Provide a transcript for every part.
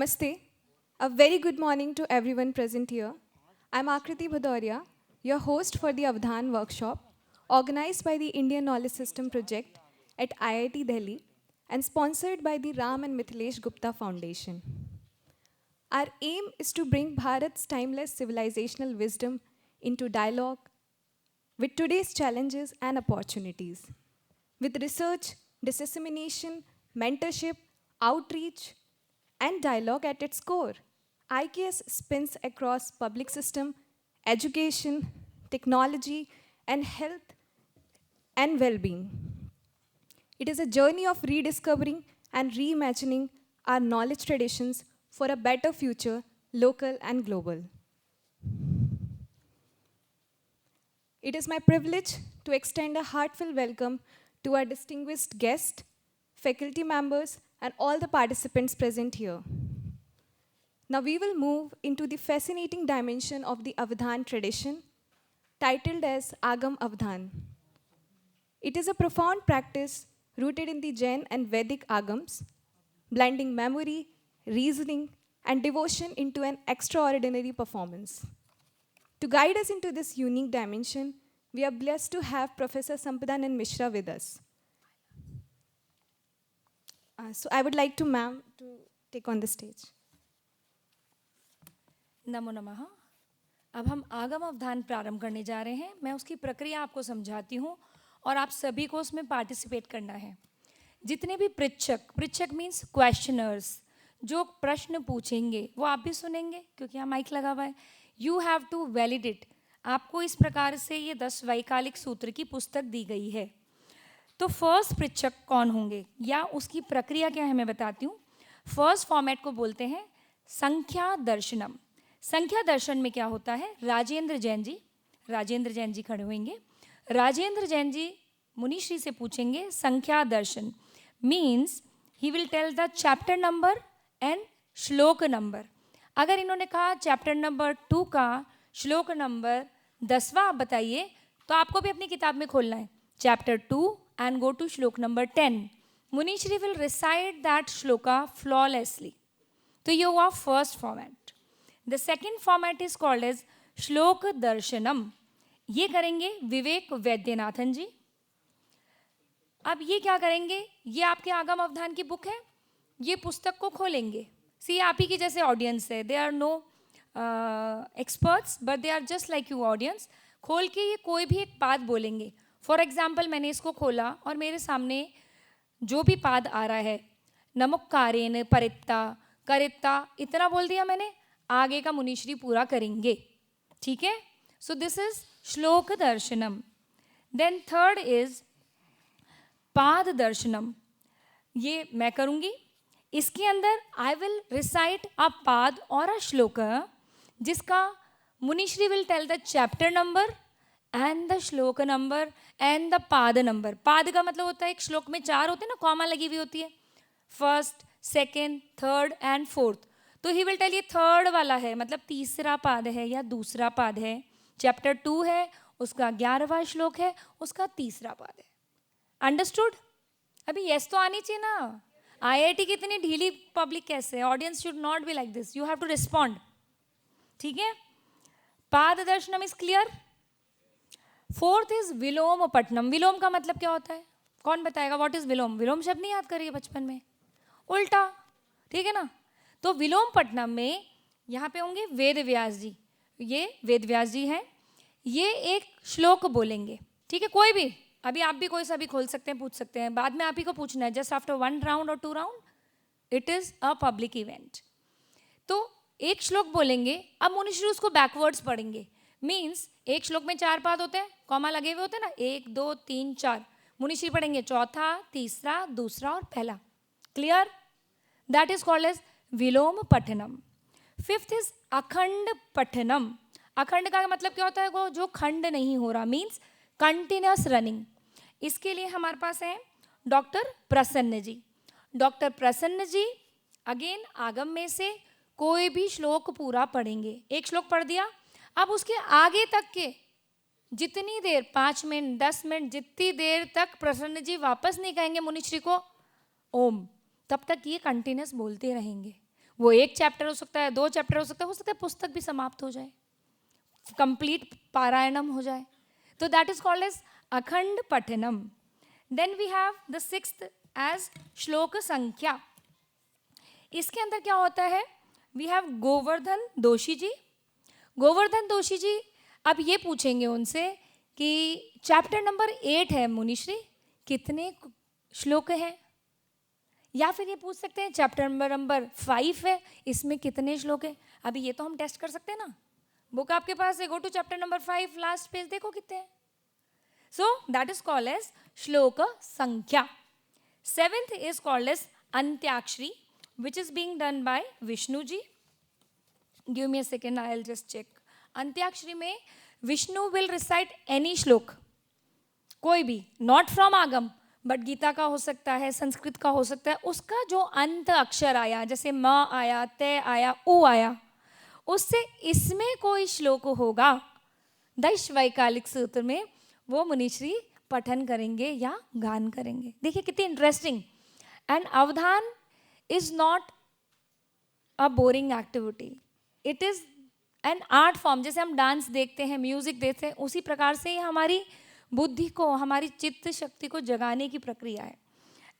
Namaste. A very good morning to everyone present here. I'm Akriti Bhadoria, your host for the Avdhan workshop, organized by the Indian Knowledge System project at IIT Delhi and sponsored by the Ram and Mithilesh Gupta Foundation. Our aim is to bring Bharat's timeless civilizational wisdom into dialogue with today's challenges and opportunities. With research, dissemination, mentorship, outreach, and dialogue at its core, IKS spins across public system, education, technology, and health and well-being. It is a journey of rediscovering and reimagining our knowledge traditions for a better future, local and global. It is my privilege to extend a heartfelt welcome to our distinguished guests, faculty members, and all the participants present here. Now we will move into the fascinating dimension of the Avdhan tradition, titled as Agam Avdhan. It is a profound practice rooted in the Jain and Vedic Agams, blending memory, reasoning, and devotion into an extraordinary performance. To guide us into this unique dimension, we are blessed to have Professor Sampadanand Mishra with us. So I would like to ma'am to take on the stage. नमो नमः। अब हम आगम अवधान प्रारंभ करने जा रहे हैं। मैं उसकी प्रक्रिया आपको समझाती हूँ और आप सभी को उसमें पार्टिसिपेट करना है। जितने भी पृच्छक मीन्स क्वेश्चनर्स जो प्रश्न पूछेंगे वो आप भी सुनेंगे क्योंकि यहाँ माइक लगा हुआ है। You have to validate. आपको इस प्रकार से ये 10 वैकालिक सूत्र की पुस्तक दी गई है। तो फर्स्ट पृच्छक कौन होंगे या उसकी प्रक्रिया क्या है मैं बताती हूँ। फर्स्ट फॉर्मेट को बोलते हैं संख्या दर्शनम। संख्या दर्शन में क्या होता है, राजेंद्र जैन जी खड़े होंगे। राजेंद्र जैन जी मुनिश्री से पूछेंगे संख्या दर्शन means he will tell the chapter number and shloka number. अगर इन्होंने कहा चैप्टर नंबर 2 का श्लोक नंबर 10वां आप बताइए तो आपको भी अपनी किताब में खोलना है chapter 2 and go to shloka number 10। Munishri will recite that shloka flawlessly. तो ये हुआ first format. The second format is called as shloka darshanam. ये करेंगे विवेक वैद्यनाथन जी। अब ये क्या करेंगे, ये आपके आगम अवधान की बुक है, ये पुस्तक को खोलेंगे। सी आप ही की जैसे ऑडियंस है, they are no experts but they are just like you audience. खोल के ये कोई भी एक पाद बोलेंगे। फॉर एग्जाम्पल मैंने इसको खोला और मेरे सामने जो भी पाद आ रहा है नमुक्कारेन परित्ता करित्ता इतना बोल दिया मैंने, आगे का मुनिश्री पूरा करेंगे। ठीक है, सो दिस इज श्लोक दर्शनम। देन थर्ड इज पाद दर्शनम। ये मैं करूँगी। इसके अंदर आई विल रिसाइट अ पाद और अ श्लोक जिसका Munishri will tell the chapter number and the shloka number and the pada number. पाद का मतलब होता है एक श्लोक में 4 होते हैं ना, कॉमा लगी हुई होती है, first second third and fourth. तो ही विल टेल ये थर्ड वाला है मतलब तीसरा पाद है या दूसरा पाद है। चैप्टर 2 है उसका 11वां श्लोक है, उसका तीसरा पाद है। अंडरस्टूड? अभी यस तो आनी चाहिए ना। आईआईटी की इतनी ढीली पब्लिक कैसे है? Audience should not be like this, you have to respond. ठीक है, pada darshanam is clear. Fourth is विलोम पठनम। विलोम का मतलब क्या होता है, कौन बताएगा? व्हाट इज विलोम? विलोम शब्द नहीं याद करिए बचपन में, उल्टा। ठीक है ना। तो विलोम पठनम में यहाँ पे होंगे वेद व्यास जी। ये वेद व्यास जी हैं, ये एक श्लोक बोलेंगे। ठीक है, कोई भी, अभी आप भी कोई सा भी खोल सकते हैं, पूछ सकते हैं, बाद में आप ही को पूछना है। जस्ट आफ्टर 1 राउंड और 2 round it is a public event. तो एक श्लोक बोलेंगे, अब मुनिश्री उसको बैकवर्ड्स पढ़ेंगे। मीन्स एक श्लोक में 4 पाद होते हैं, कॉमा लगे हुए होते हैं ना, 1 2 3 4। मुनिश्री पढ़ेंगे चौथा, तीसरा, दूसरा और पहला। Clear? That is called as विलोम पठनम। फिफ्थ इज अखंड पठनम। अखंड का मतलब क्या होता है? वो जो खंड नहीं हो रहा, मीन्स कंटिन्यूस रनिंग। इसके लिए हमारे पास हैं डॉक्टर प्रसन्न जी। डॉक्टर प्रसन्न जी अगेन आगम में से कोई भी श्लोक पूरा पढ़ेंगे। एक श्लोक पढ़ दिया, अब उसके आगे तक के जितनी देर 5 मिनट 10 मिनट जितनी देर तक प्रसन्न जी वापस नहीं कहेंगे मुनिश्री को ओम, तब तक ये कंटिन्यूस बोलते रहेंगे। वो 1 चैप्टर हो सकता है, 2 चैप्टर हो सकता है पुस्तक भी समाप्त हो जाए, कंप्लीट पारायणम हो जाए, तो दैट इज कॉल्ड एज अखंड पठनम. Then we have the 6th as shloka संख्या. इसके अंदर क्या होता है, वी हैव गोवर्धन दोषी जी. गोवर्धन दोषी जी अब ये पूछेंगे उनसे कि चैप्टर नंबर 8 है मुनिश्री, कितने श्लोक हैं, या फिर ये पूछ सकते हैं चैप्टर नंबर 5 है, इसमें कितने श्लोक है. अभी ये तो हम टेस्ट कर सकते हैं ना, बुक आपके पास है, go to chapter number 5, last page देखो कितने हैं. So that is called as shloka संख्या. 7th is called as Antakshari, which is being done by Vishnu ji. Give me a second, I'll just check. अंत्याक्षरी में विष्णु will recite any श्लोक, कोई भी, not from आगम, but Gita का हो सकता है, संस्कृत का हो सकता है, उसका जो अंत अक्षर आया, जैसे म आया, ते आया, उ आया, उससे इसमें कोई श्लोक होगा दैश्वैकालिक सूत्र में, वो मुनिश्री पठन करेंगे या गान करेंगे. देखिए कितनी इंटरेस्टिंग. एंड अवधान is not a boring activity. It is an art form. जैसे हम डांस देखते हैं, म्यूजिक देखते हैं, उसी प्रकार से ही हमारी बुद्धि को, हमारी चित्त शक्ति को जगाने की प्रक्रिया है.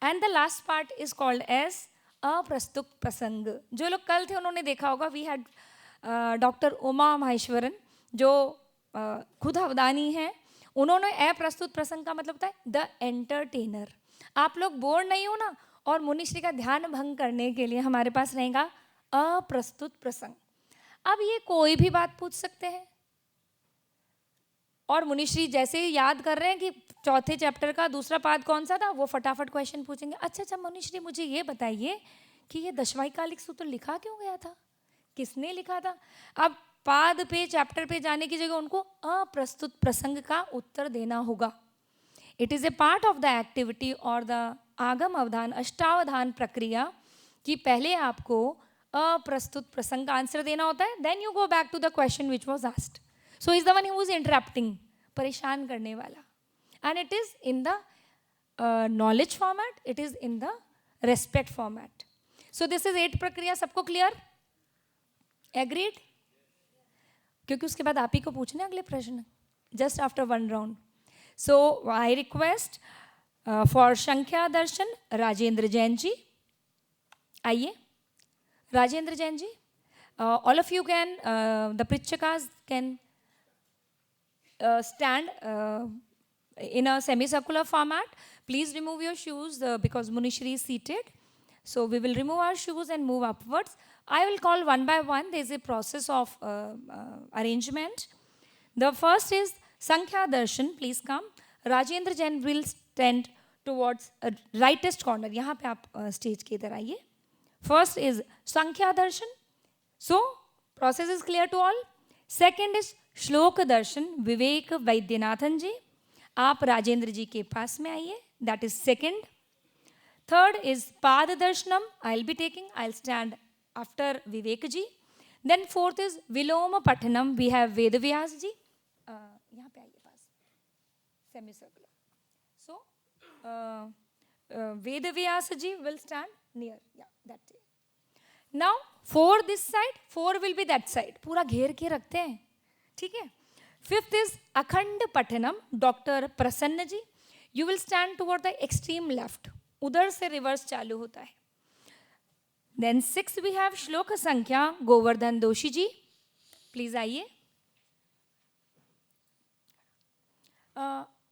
And the last part is called as अप्रस्तुत प्रसंग. जो लोग कल थे उन्होंने देखा होगा, we had doctor Uma Maheshwaran जो खुद अवधानी हैं, उन्होंने अप्रस्तुत प्रसंग का मतलब होता है द एंटरटेनर. आप लोग बोर नहीं हो ना, और मुनिश्री का ध्यान भंग करने के लिए हमारे पास रहेगा अप्रस्तुत प्रसंग. अब ये कोई भी बात पूछ सकते हैं, और मुनिश्री जैसे ही याद कर रहे हैं कि चौथे चैप्टर का दूसरा पाद कौन सा था, वो फटाफट क्वेश्चन पूछेंगे. अच्छा मुनिश्री मुझे ये बताइए कि ये दशवाइकालिक सूत्र लिखा क्यों गया था, किसने लिखा था. अब पाद पे, चैप्टर पे जाने की जगह उनको अप्रस्तुत प्रसंग का उत्तर देना होगा. It is a part of the activity और द आगम अवधान अष्टावधान प्रक्रिया कि पहले आपको अप्रस्तुत प्रसंग का आंसर देना होता है, then you go back to the question which was asked. So is the one who is interrupting, परेशान करने वाला. And it is in the knowledge format, it is in the respect format. So this is 8 प्रक्रिया. सबको clear, agreed? क्योंकि उसके बाद आप ही को पूछना अगले प्रश्न, just after 1 round. So I request for संख्या दर्शन राजेंद्र जैन जी. आइए Rajendra Jain ji. All of you can, the पृच्छकास can stand in a semicircular format. Please remove your shoes because Munishri is seated. So we will remove our shoes and move upwards. I will call one by one. There is a process of arrangement. The first is Sankhya Darshan. Please come. Rajendra Jain will stand towards rightest corner. यहाँ पे आप stage के इधर आइए. First is Sankhya Darshan. So process is clear to all. Second is श्लोक दर्शन विवेक वैद्यनाथन जी. आप राजेंद्र जी के पास में आइए, that is second. Third is पाद दर्शनम, I will be taking, I will stand after Vivek ji. Then fourth is विलोम पठनम, वी हैव वेद व्यास जी. यहाँ पे आइए पास, semi circular. So Ved Vyas ji will stand near, या that. Now four this side, four will be that side. पूरा घेर के रखते हैं, ठीक है. फिफ्थ इज अखंड पठनम, doctor Prasanna ji. You will stand toward the extreme left, उधर से रिवर्स चालू होता है. देन सिक्स वी हैव श्लोक संख्या गोवर्धन दोषी जी. प्लीज आइए.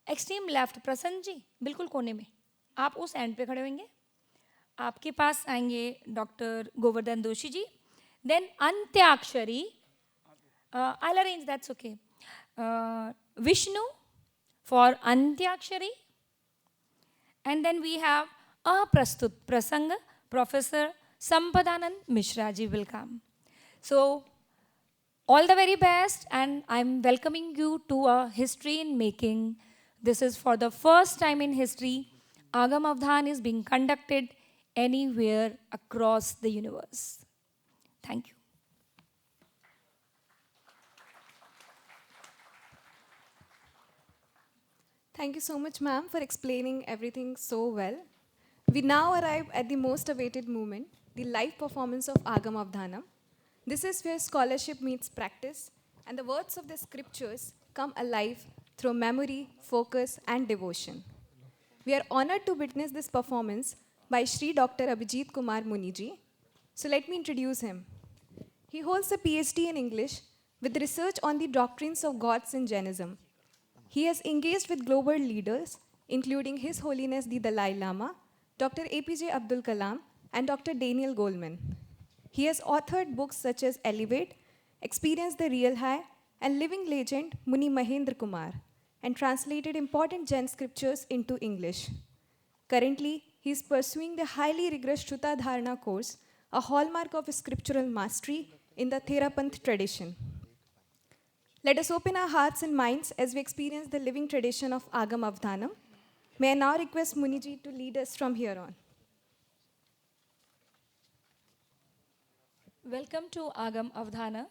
एक्सट्रीम लेफ्ट प्रसन्न जी, बिल्कुल कोने में, आप उस एंड पे खड़े होंगे. आपके पास आएंगे doctor Govardhan Doshi ji. Then Antakshari, I'll arrange, that's okay. Vishnu for Antyakshari. And then we have Aprastut Prasanga, Professor Sampadanand Mishra ji will come. So, all the very best, and I'm welcoming you to a history in making. This is for the first time in history, Agam Avdhan is being conducted anywhere across the universe. Thank you. Thank you so much, ma'am, for explaining everything so well. We now arrive at the most awaited moment, the live performance of Agam Avdhanam. This is where scholarship meets practice, and the words of the scriptures come alive through memory, focus, and devotion. We are honored to witness this performance by Sri Dr. Abhijit Kumar Muniji. So let me introduce him. He holds a PhD in English with research on the doctrines of gods in Jainism. He has engaged with global leaders, including His Holiness the Dalai Lama, Dr. APJ Abdul Kalam, and Dr. Daniel Goleman. He has authored books such as Elevate, Experience the Real High, and Living Legend Muni Mahendra Kumar, and translated important Jain scriptures into English. Currently, he is pursuing the highly rigorous Shruta Dharana course, a hallmark of scriptural mastery in the Therapanth tradition. Let us open our hearts and minds as we experience the living tradition of Agam Avdhanam. May I now request Muniji to lead us from here on. Welcome to Agama Avadhana.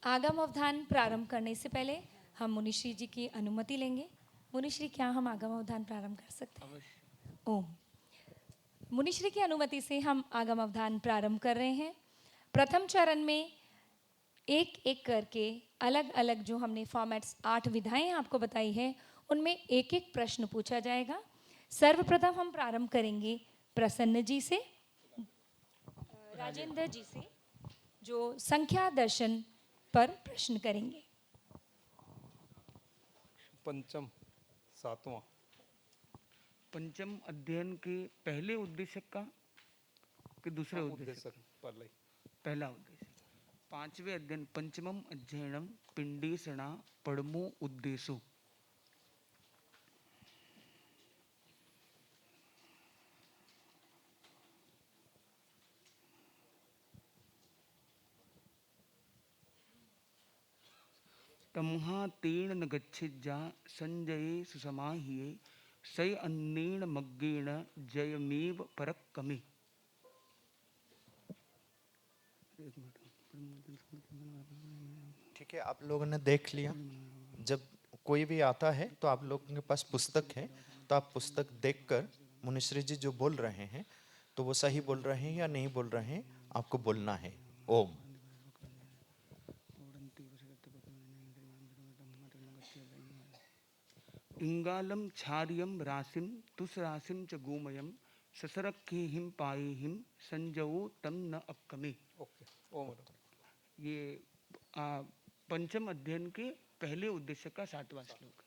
आगम अवधान प्रारंभ करने से पहले हम मुनिश्री जी की अनुमति लेंगे। मुनिश्री, क्या हम आगम अवधान प्रारंभ कर सकते हैं? ओम। मुनिश्री की अनुमति से हम आगम अवधान प्रारंभ कर रहे हैं। प्रथम चरण में एक एक करके अलग अलग जो हमने फॉर्मेट्स 8 विधाएं आपको बताई है, उनमें एक एक प्रश्न पूछा जाएगा। सर्वप्रथम हम प्रारंभ करेंगे प्रसन्न जी से, राजेंद्र जी से, जो संख्या दर्शन पर प्रश्न करेंगे। पंचम सातवां। पंचम अध्ययन के पहले उद्देश्य का कि दूसरे उद्देश्य? पहला उद्देश्य। पांचवें अध्ययन पंचमम अध्ययनम पिंडेषणा पड़मो उद्देशो। तमहा तेन न गच्छिज्जा संजये सुसमाहिये सय अन्नेन मग्गेण जयमेव परक्कमे। ठीक है, आप लोगों ने देख लिया। जब कोई भी आता है तो आप लोगों के पास पुस्तक है, तो आप पुस्तक देखकर मुनिश्री जी जो बोल रहे हैं तो वो सही बोल रहे हैं या नहीं बोल रहे हैं, आपको बोलना है। ओम। इंगालम छार्यम राशिम तुस राशिम च गोमयम ससरखे हिम पाए हिम संजवो तम न अक्कमे। ओके, ओम। ये पंचम अध्ययन के पहले उद्देश्य का 7वां श्लोक।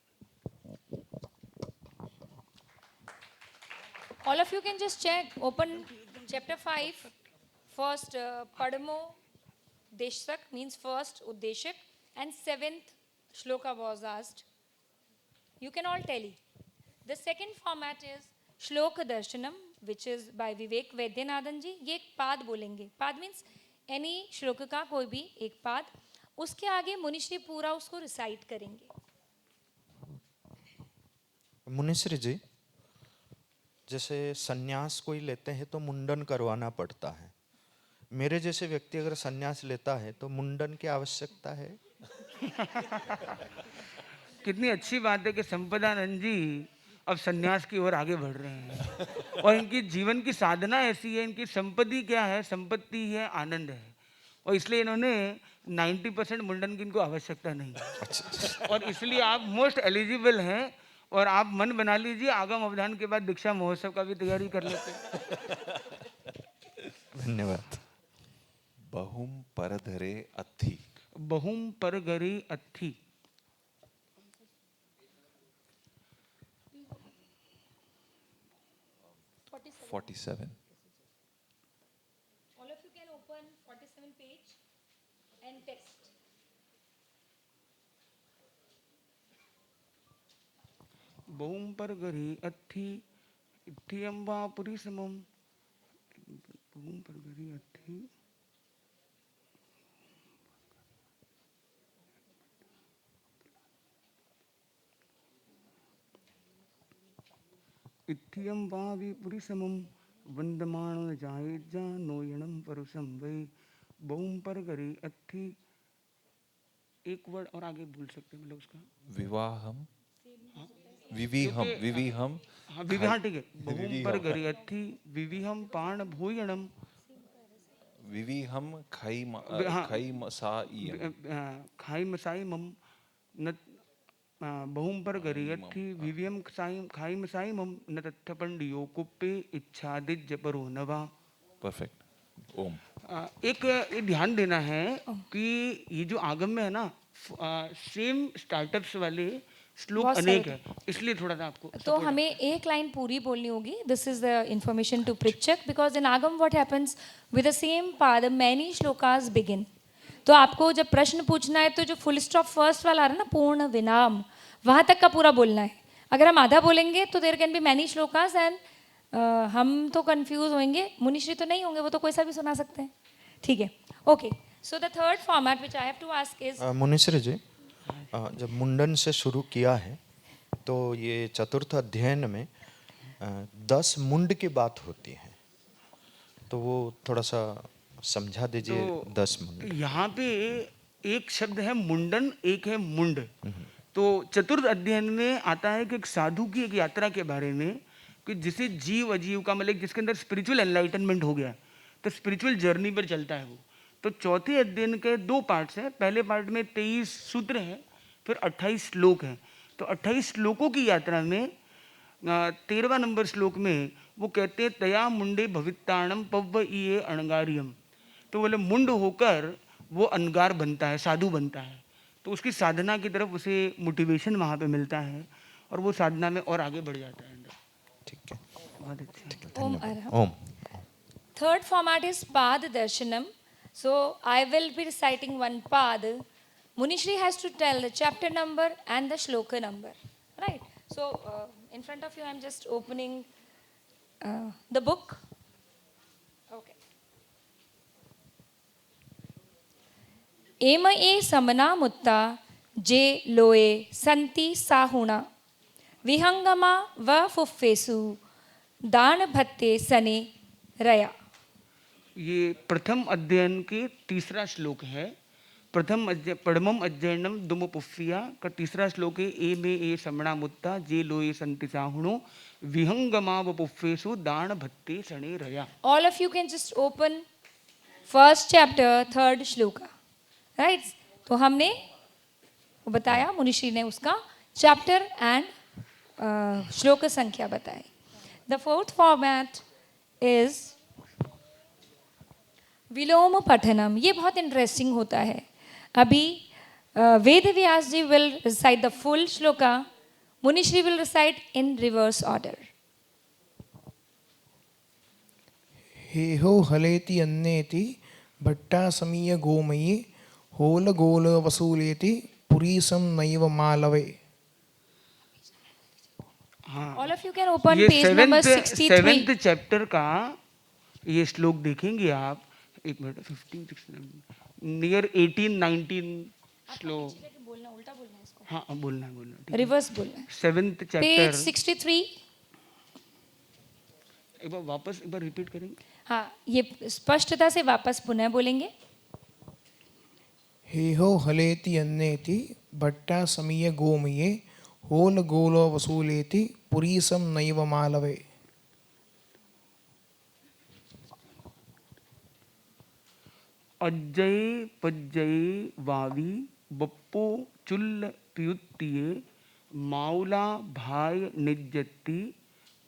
All of you can just check, open chapter 5, first Padmo Deshak means first Uddeshak, and 7th shloka was asked. You can all tally. The second format is Shloka Darshanam, which is by Vivek Vaidyanathan ji. ये एक पाद बोलेंगे। पाद means any श्लोक का कोई भी एक पाद, उसके आगे मुनिश्री पूरा उसको रिसाइट करेंगे। मुनिश्री जी, जैसे सन्यास कोई लेते हैं तो मुंडन करवाना पड़ता है। मेरे जैसे व्यक्ति अगर सन्यास लेता है तो मुंडन की आवश्यकता है? कितनी अच्छी बात है कि संपदानंद जी अब सन्यास की ओर आगे बढ़ रहे हैं और इनकी जीवन की साधना ऐसी है, इनकी संपत्ति क्या है? संपत्ति है आनंद है, और इसलिए इन्होंने 90% मुंडन की इनको आवश्यकता नहीं है। और इसलिए आप मोस्ट एलिजिबल हैं, और आप मन बना लीजिए आगम अवधान के बाद दीक्षा महोत्सव का भी तैयारी कर लेते हैं। धन्यवाद। बहुम परधरे अत्थि। बहुम परगरे अत्थि। All of you can open 47 page and text. बहुम परगरे अत्थि इत्थियं वा पुरीसमम। बहुम परगरे अत्थि। इत्थियं वा विपुरीसमं वंदमानो जायेजा नोयणं परुषं वै। बहुम परगरे अत्थि। एक वर्ड और आगे भूल सकते हैं मतलब उसका। विवाहम विविहम विविहम। हाँ विवाह, ठीक है। बहुम परगरे अत्थि विविहम पाण भूयणम विविहम हाँ। खई मसाइयम खाई मसाई मम न बहुम पर गरियथि विवियम खाई मसाई मम न तत्थ पंडियो कुप्पे इच्छादिज परो नवा। परफेक्ट। ओम। एक ये ध्यान देना है कि ये जो आगम में है ना, सेम स्टार्टअप्स वाले श्लोक बहुत अनेक सारे है, इसलिए थोड़ा सा आपको तो हमें एक लाइन पूरी बोलनी होगी. This is the information to पृच्छक बिकॉज इन आगम what happens with the same pada many श्लोकास बिगिन. तो आपको जब प्रश्न पूछना है तो जो फुल स्टॉप फर्स्ट वाला आ रहा है ना, पूर्ण विराम, वहाँ तक का पूरा बोलना है. अगर हम आधा बोलेंगे तो there can be many shlokas and हम तो कंफ्यूज होंगे, मुनिश्री तो नहीं होंगे, वो तो कोई सा भी सुना सकते हैं. ठीक है, okay. So the third format which I have to ask is Munishri ji, जब मुंडन से शुरू किया है तो ये चतुर्थ अध्ययन में 10 मुंड की बात होती है, तो वो थोड़ा सा समझा दीजिए. 10 मुंड. यहाँ पे एक शब्द है मुंडन, एक है मुंड. तो चतुर्थ अध्ययन में आता है कि एक साधु की एक यात्रा के बारे में, कि जिसे जीव अजीव का मतलब जिसके अंदर स्पिरिचुअल एनलाइटनमेंट हो गया, तो स्पिरिचुअल जर्नी पर चलता है वो. तो चौथे अध्ययन के 2 पार्ट्स हैं. पहले पार्ट में 23 सूत्र हैं, फिर 28 श्लोक हैं. तो 28 श्लोकों की यात्रा में 13वां नंबर श्लोक में वो कहते हैं तया मुंडे भविताणम पव्व इये अणगारियम. तो बोले मुंड होकर वो अनगार बनता है, साधु बनता है. तो उसकी साधना की तरफ उसे मोटिवेशन वहाँ पे मिलता है और वो साधना में और आगे बढ़ जाता है अंदर. ठीक है. बहुत अच्छा. ओम अरहम. ओम. Third format is Pad Darshanam. So I will be reciting one Pad. Munishri has to tell the chapter number and the shloka number. Right? So in front of you I am just opening the book. Okay. एम ए समना मुत्ता जे लोए संति साहुणा विहंगमा व फुफ्फेसु दान भत्ते सने रया. ये प्रथम अध्ययन के 3रा श्लोक है. पढ़मम अध्ययनम दुमपुफ्फिया का 3रा श्लोक है ए में ए समणा मुत्ता जे लोए संति साहुणो विहंगमा व पुफ्फेसु दान भत्ते सने रया. All of you can just open first chapter, 3rd shloka. Right? तो हमने वो बताया, मुनिश्री ने उसका चैप्टर एंड श्लोक संख्या बताई. द फोर्थ फॉर्मेट इज विलोम पठनम. ये बहुत इंटरेस्टिंग होता है. अभी Ved Vyas ji will recite the full shloka, Munishri will recite in reverse order. हेहो हलेति अन्नेति भट्टा समीय गोमयी होल गोल वसूलेति पुरीसम नैव मालवे. हाँ, all of you can open ये पेज नंबर 63. 7th चैप्टर का ये श्लोक देखेंगे आप. एक मिनट. 15 16 नियर 18-19 श्लोक. बोलना उल्टा बोलना है इसको, हाँ बोलना है. रिवर्स बोलना है. 7th page chapter 63. एक बार वापस एक बार रिपीट करेंगे. हाँ, ये स्पष्टता से वापस पुनः बोलेंगे. हेहो हलेति अन्नेति भट्टा समीय गोमये होल गोल वसूलेति पुरीसम नैव मालवे. अज्जय पज्जय वावी बप्पो चुल्ल प्युत्तिये माउला भाय निज्जति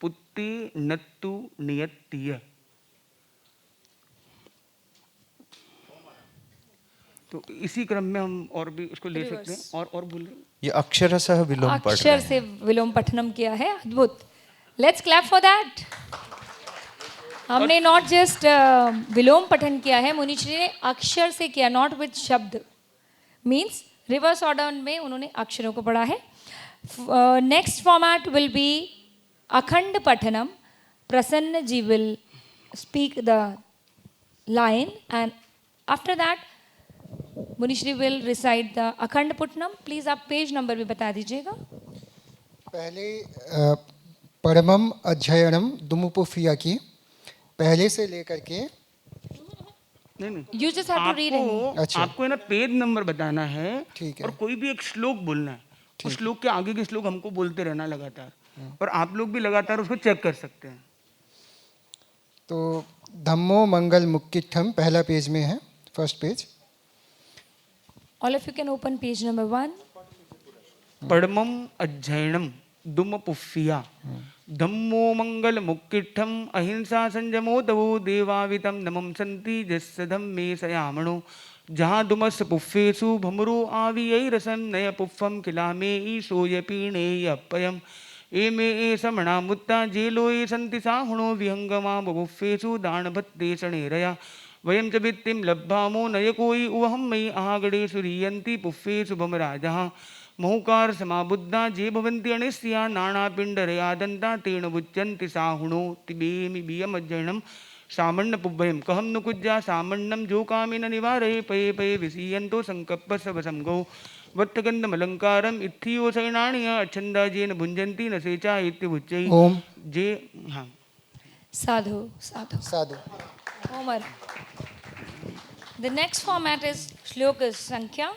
पुत्ते नत्तु नियत्तिय. तो इसी क्रम में हम और भी उसको ले सकते हैं. और बोलें. ये अक्षरशः विलोम पढ़ रहे अक्षर हैं. से विलोम पठनम किया है. अद्भुत. Let's clap for that. हमने नॉट जस्ट विलोम पठन किया है, मुनिश्री ने अक्षर से किया, नॉट विद शब्द. मीन्स रिवर्स ऑर्डर में उन्होंने अक्षरों को पढ़ा है. नेक्स्ट फॉर्मेट विल बी अखंड पठनम. Prasanna ji will speak the line and after that Munishri will recite the अखंड पठनम. प्लीज आप पेज नंबर भी बता दीजिएगा. पहले परमम अध्ययनम दुमुपुफिया की पहले से लेकर के नहीं You just have to read it. अच्छा. आपको है ना पेज नंबर बताना है. ठीक है. और कोई भी एक श्लोक बोलना है. उस श्लोक के आगे के श्लोक हमको बोलते रहना लगातार. और आप लोग भी लगातार उसको चेक कर सकते हैं. तो धम्मो मंगल मुक्तिठम पहला पेज में है, first page. All of you can open page number 1. परमम अध्ययनम दुम पुफिया धम्मो मंगल मुक्तिठम अहिंसा संयमो तवो देवावितम नमम संति जस्य धम्मे सयामणो जहाँ दुमस पुफेसु भमरो आवियै रसन नय पुफम किलामे ईशोय पीणे यपयम एमे ए समणा मुत्ता जेलो ए संति साहुणो विहंगमा बुफेसु दान भत्ते शणेरया वयम च भित्तिं लब्धामो नय कोई उवहम मयि आगड़े सुरीयन्ति पुफेसु भमराजः महुकार समाबुद्धा जे भवन्ति अनिस्या नानापिण्डरयादन्ता तेन बुच्यन्ति साहुणो तिबेमि बियमज्जनम सामण्ण पुब्बयम कहम नुकुज्जा सामण्णम जो कामिन निवारये पये पये विसीयन्तो संकप्प सबसंगो वत्तगन्धमलङ्कारम इत्थियो सैनाण्य अच्छन्दा जेन भुञ्जन्ति न सेचा इत्युच्चै ओम जे हाँ Sadhu, sadhu. Sadhu. Omar. The next format is Shlokas Sankhya,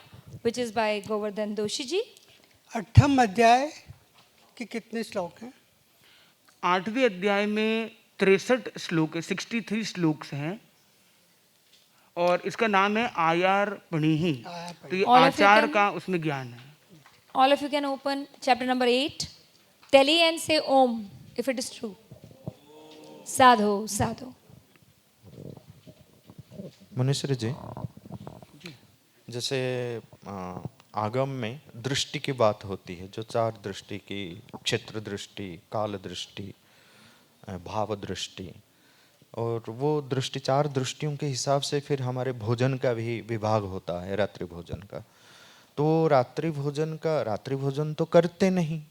which is by Govardhan Doshi ji. 8वें अध्याय के कितने श्लोक हैं? 8वें अध्याय में 63 श्लोक है, 63 श्लोक्स हैं और इसका नाम है आयार पणिहि। तो ये All of you आचार can- का उसमें ज्ञान है। All of you can open chapter number 8. Tally and say Om if it is true. Sadhu, sadhu. मुनिश्री जी, जैसे आगम में दृष्टि की बात होती है, जो 4 दृष्टि की, क्षेत्र दृष्टि, काल दृष्टि, भाव दृष्टि, और वो दृष्टि 4 दृष्टियों के हिसाब से फिर हमारे भोजन का भी विभाग होता है, रात्रि भोजन का। तो रात्रि भोजन तो करते नहीं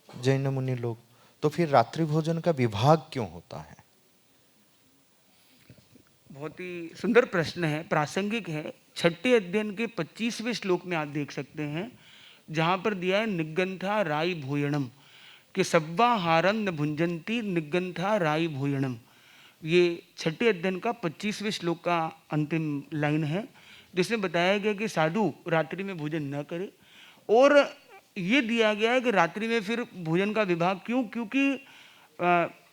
जैन मुनि लोग, तो फिर रात्रि भोजन का विभाग क्यों होता है? बहुत ही सुंदर प्रश्न है, प्रासंगिक है। 6ठे अध्ययन के 25वें श्लोक में आप देख सकते हैं, जहाँ पर दिया है निगंथा राई भोयणम कि सब्बाहारम न भुंजंती निगंथा राई भोयणम। ये 6ठे अध्ययन का 25वें श्लोक का अंतिम लाइन है, जिसमें बताया गया कि साधु रात्रि में भोजन न करे। और ये दिया गया है कि रात्रि में फिर भोजन का विभाग क्यों, क्योंकि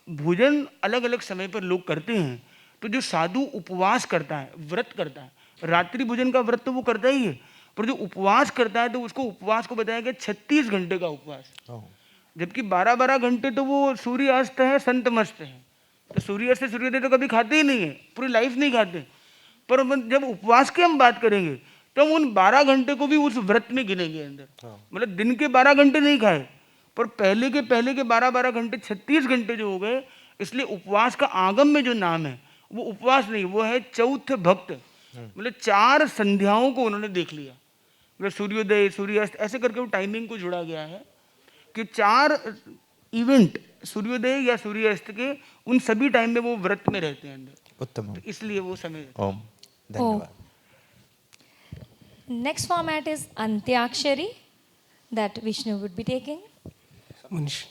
भोजन अलग अलग समय पर लोग करते हैं। तो जो साधु उपवास करता है, व्रत करता है, रात्रि भोजन का व्रत तो वो करता ही है, पर जो उपवास करता है तो उसको उपवास को बताया गया 36 घंटे का उपवास, जबकि 12-12 घंटे तो वो सूर्यास्त है, संत मस्त है। तो सूर्यास्त से सूर्योदय तो कभी खाते ही नहीं है, पूरी लाइफ नहीं खाते। पर जब उपवास की हम बात करेंगे तो हम उन 12 घंटे को भी उस व्रत में गिनेंगे अंदर। मतलब दिन के 12 घंटे नहीं खाए, पर पहले के 12-12 घंटे 36 घंटे जो हो गए। इसलिए उपवास का आगम में जो नाम है वो उपवास नहीं, वो है चौथ भक्त। मतलब 4 संध्याओं को उन्होंने देख लिया, मतलब सूर्योदय, सूर्यास्त, ऐसे करके वो टाइमिंग को जुड़ा गया है कि 4 इवेंट सूर्योदय या सूर्यास्त के उन सभी टाइम में वो व्रत में रहते हैं अंदर। उत्तम। तो इसलिए वो समय। ओम, धन्यवाद। Next format is Antyakshari that Vishnu would be taking. मनुष्य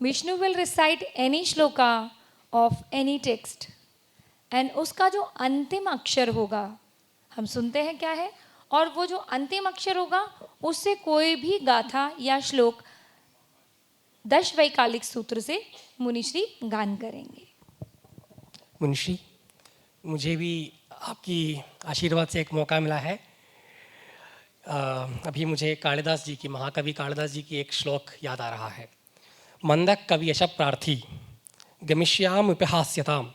Vishnu will recite any shloka of any text and उसका जो अंतिम अक्षर होगा हम सुनते हैं क्या है, और वो जो अंतिम अक्षर होगा उससे कोई भी गाथा या श्लोक 10 वैकालिक सूत्र से मुनिश्री गान करेंगे। मुनिश्री, मुझे भी आपकी आशीर्वाद से एक मौका मिला है। अभी मुझे कालिदास जी की, महाकवि कालिदास जी की एक श्लोक याद आ रहा है। मंदक कवि यश प्रार्थी गमिष्याम उपहास्यताम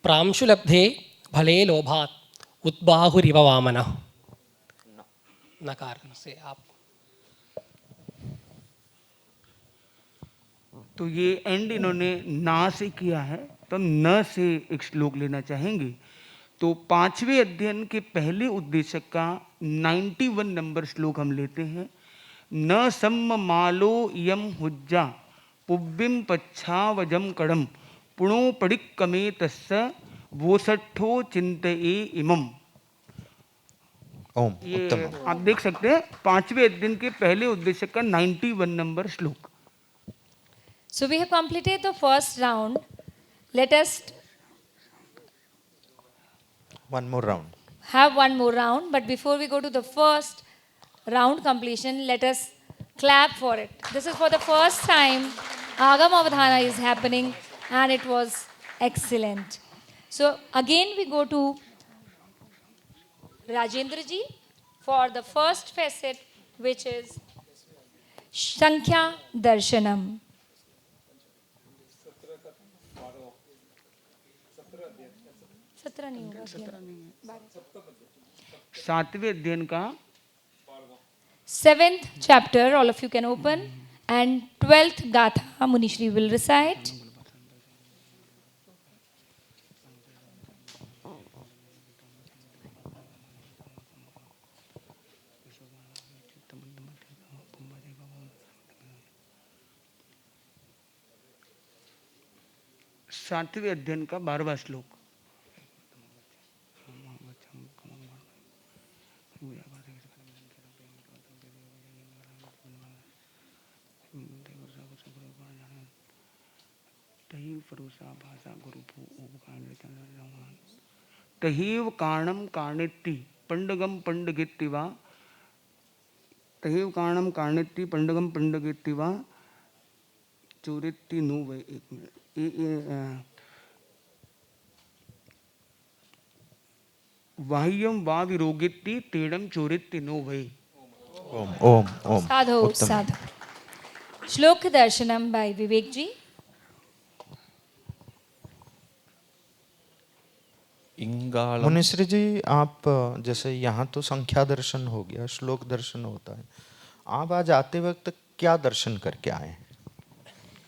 प्रांशुलब्धे भले लोभात उद्बाहुरिव वामनः। नकार से आप। तो ये एंड इन्होंने ना से किया है, तो हम न से एक श्लोक लेना चाहेंगे। तो 5वें अध्ययन के पहले उद्देशक का 91 नंबर श्लोक हम लेते हैं। न सम्म मालो यम हुज्जा पुब्बिम पच्छावजम कड़म पुणो पडिक्कमे तस्स वोसट्ठो चिंतये इमम। ओम, ये उत्तम। आप देख सकते हैं 5वें अध्ययन के पहले उद्देशक का 91 नंबर श्लोक। So we have completed the first round. Let us One more round. have one more round, but before we go to the first round completion, let us clap for it. This is for the first time Agam Avadhana is happening, and it was Excellent. So again we go to Rajendra ji for the first facet, which is Sankhya Darshanam. 17 नहीं होगा, 7वें अध्ययन का 7th chapter, all of you can open, and 12th Gatha, Munishri will recite. सातवें अध्ययन का 12वां श्लोक। तहीव कारणम कारणेति पंडगम पंडगेत्तिवा, तहीव कारणम कारणेति पंडगम पंडगेत्तिवा चोरेत्ति नो वे। एक मिनट, वाह्यम वा विरोगेत्ति तेड़म चोरेत्ति नो वे। Om Om Om. Sadhu, sadhu. Shlok Darshanam by Vivek ji. इंगालम मुनिश्री जी, आप जैसे यहाँ तो संख्या दर्शन हो गया, श्लोक दर्शन होता है, आप आज आते वक्त क्या दर्शन करके आए हैं?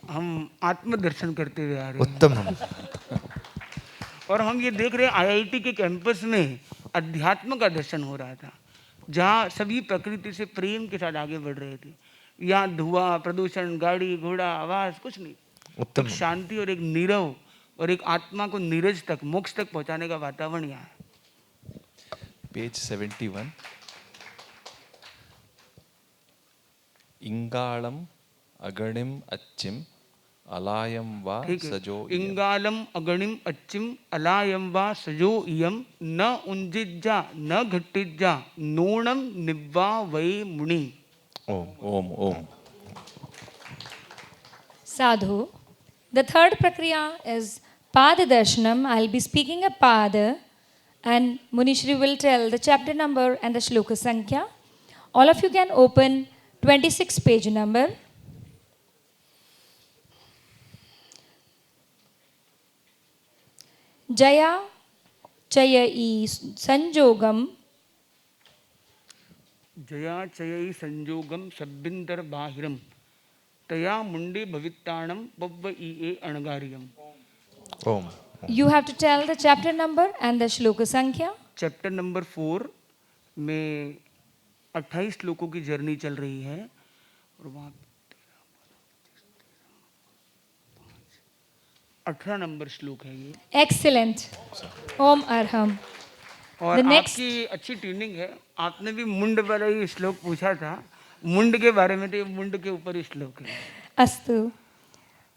हम आत्म दर्शन करते हुए आ रहे हैं। उत्तम। और हम ये देख रहे हैं आईआईटी के कैंपस में अध्यात्म का दर्शन हो रहा था, जहाँ सभी प्रकृति से प्रेम के साथ आगे बढ़ रहे थे। यहाँ धुआं, प्रदूषण, गाड़ी घोड़ा, आवाज कुछ नहीं। उत्तम। एक शांति और एक नीरव और एक आत्मा को नीरज तक, मोक्ष तक पहुंचाने का वातावरण यहाँ है। पेज 71 इंगालम अगणिम अच्छिम अलायम वा ठीक है। सजो इंगालम अगणिम अच्छिम अलायम वा सजो इयम न उंजिज्जा न घटिज्जा नूणम निब्बा वै मुनि। ओम Om Om. Sadhu. The third prakriya is Pada Darshanam. I'll be speaking a Pada and Munishri will tell the chapter number and the shloka sankhya. All of you can open 26 page number. Jaya Chayai Sanjogam Jaya चयई संजोगम सब्बिंदर बाहिरम तया मुंडे भवित्ताणम पव्व ईए अणगारियम। ओम। You have to tell the chapter number and the shloka sankhya. Chapter number 4 में 28 श्लोकों की journey चल रही है और वहाँ 18 नंबर श्लोक है ये। Excellent. Om Arham. और The next- आपकी अच्छी ट्यूनिंग है। आपने भी मुंड वाला ही श्लोक पूछा था, मुंड के बारे में, तो ये मुंड के ऊपर ही श्लोक है। Astu.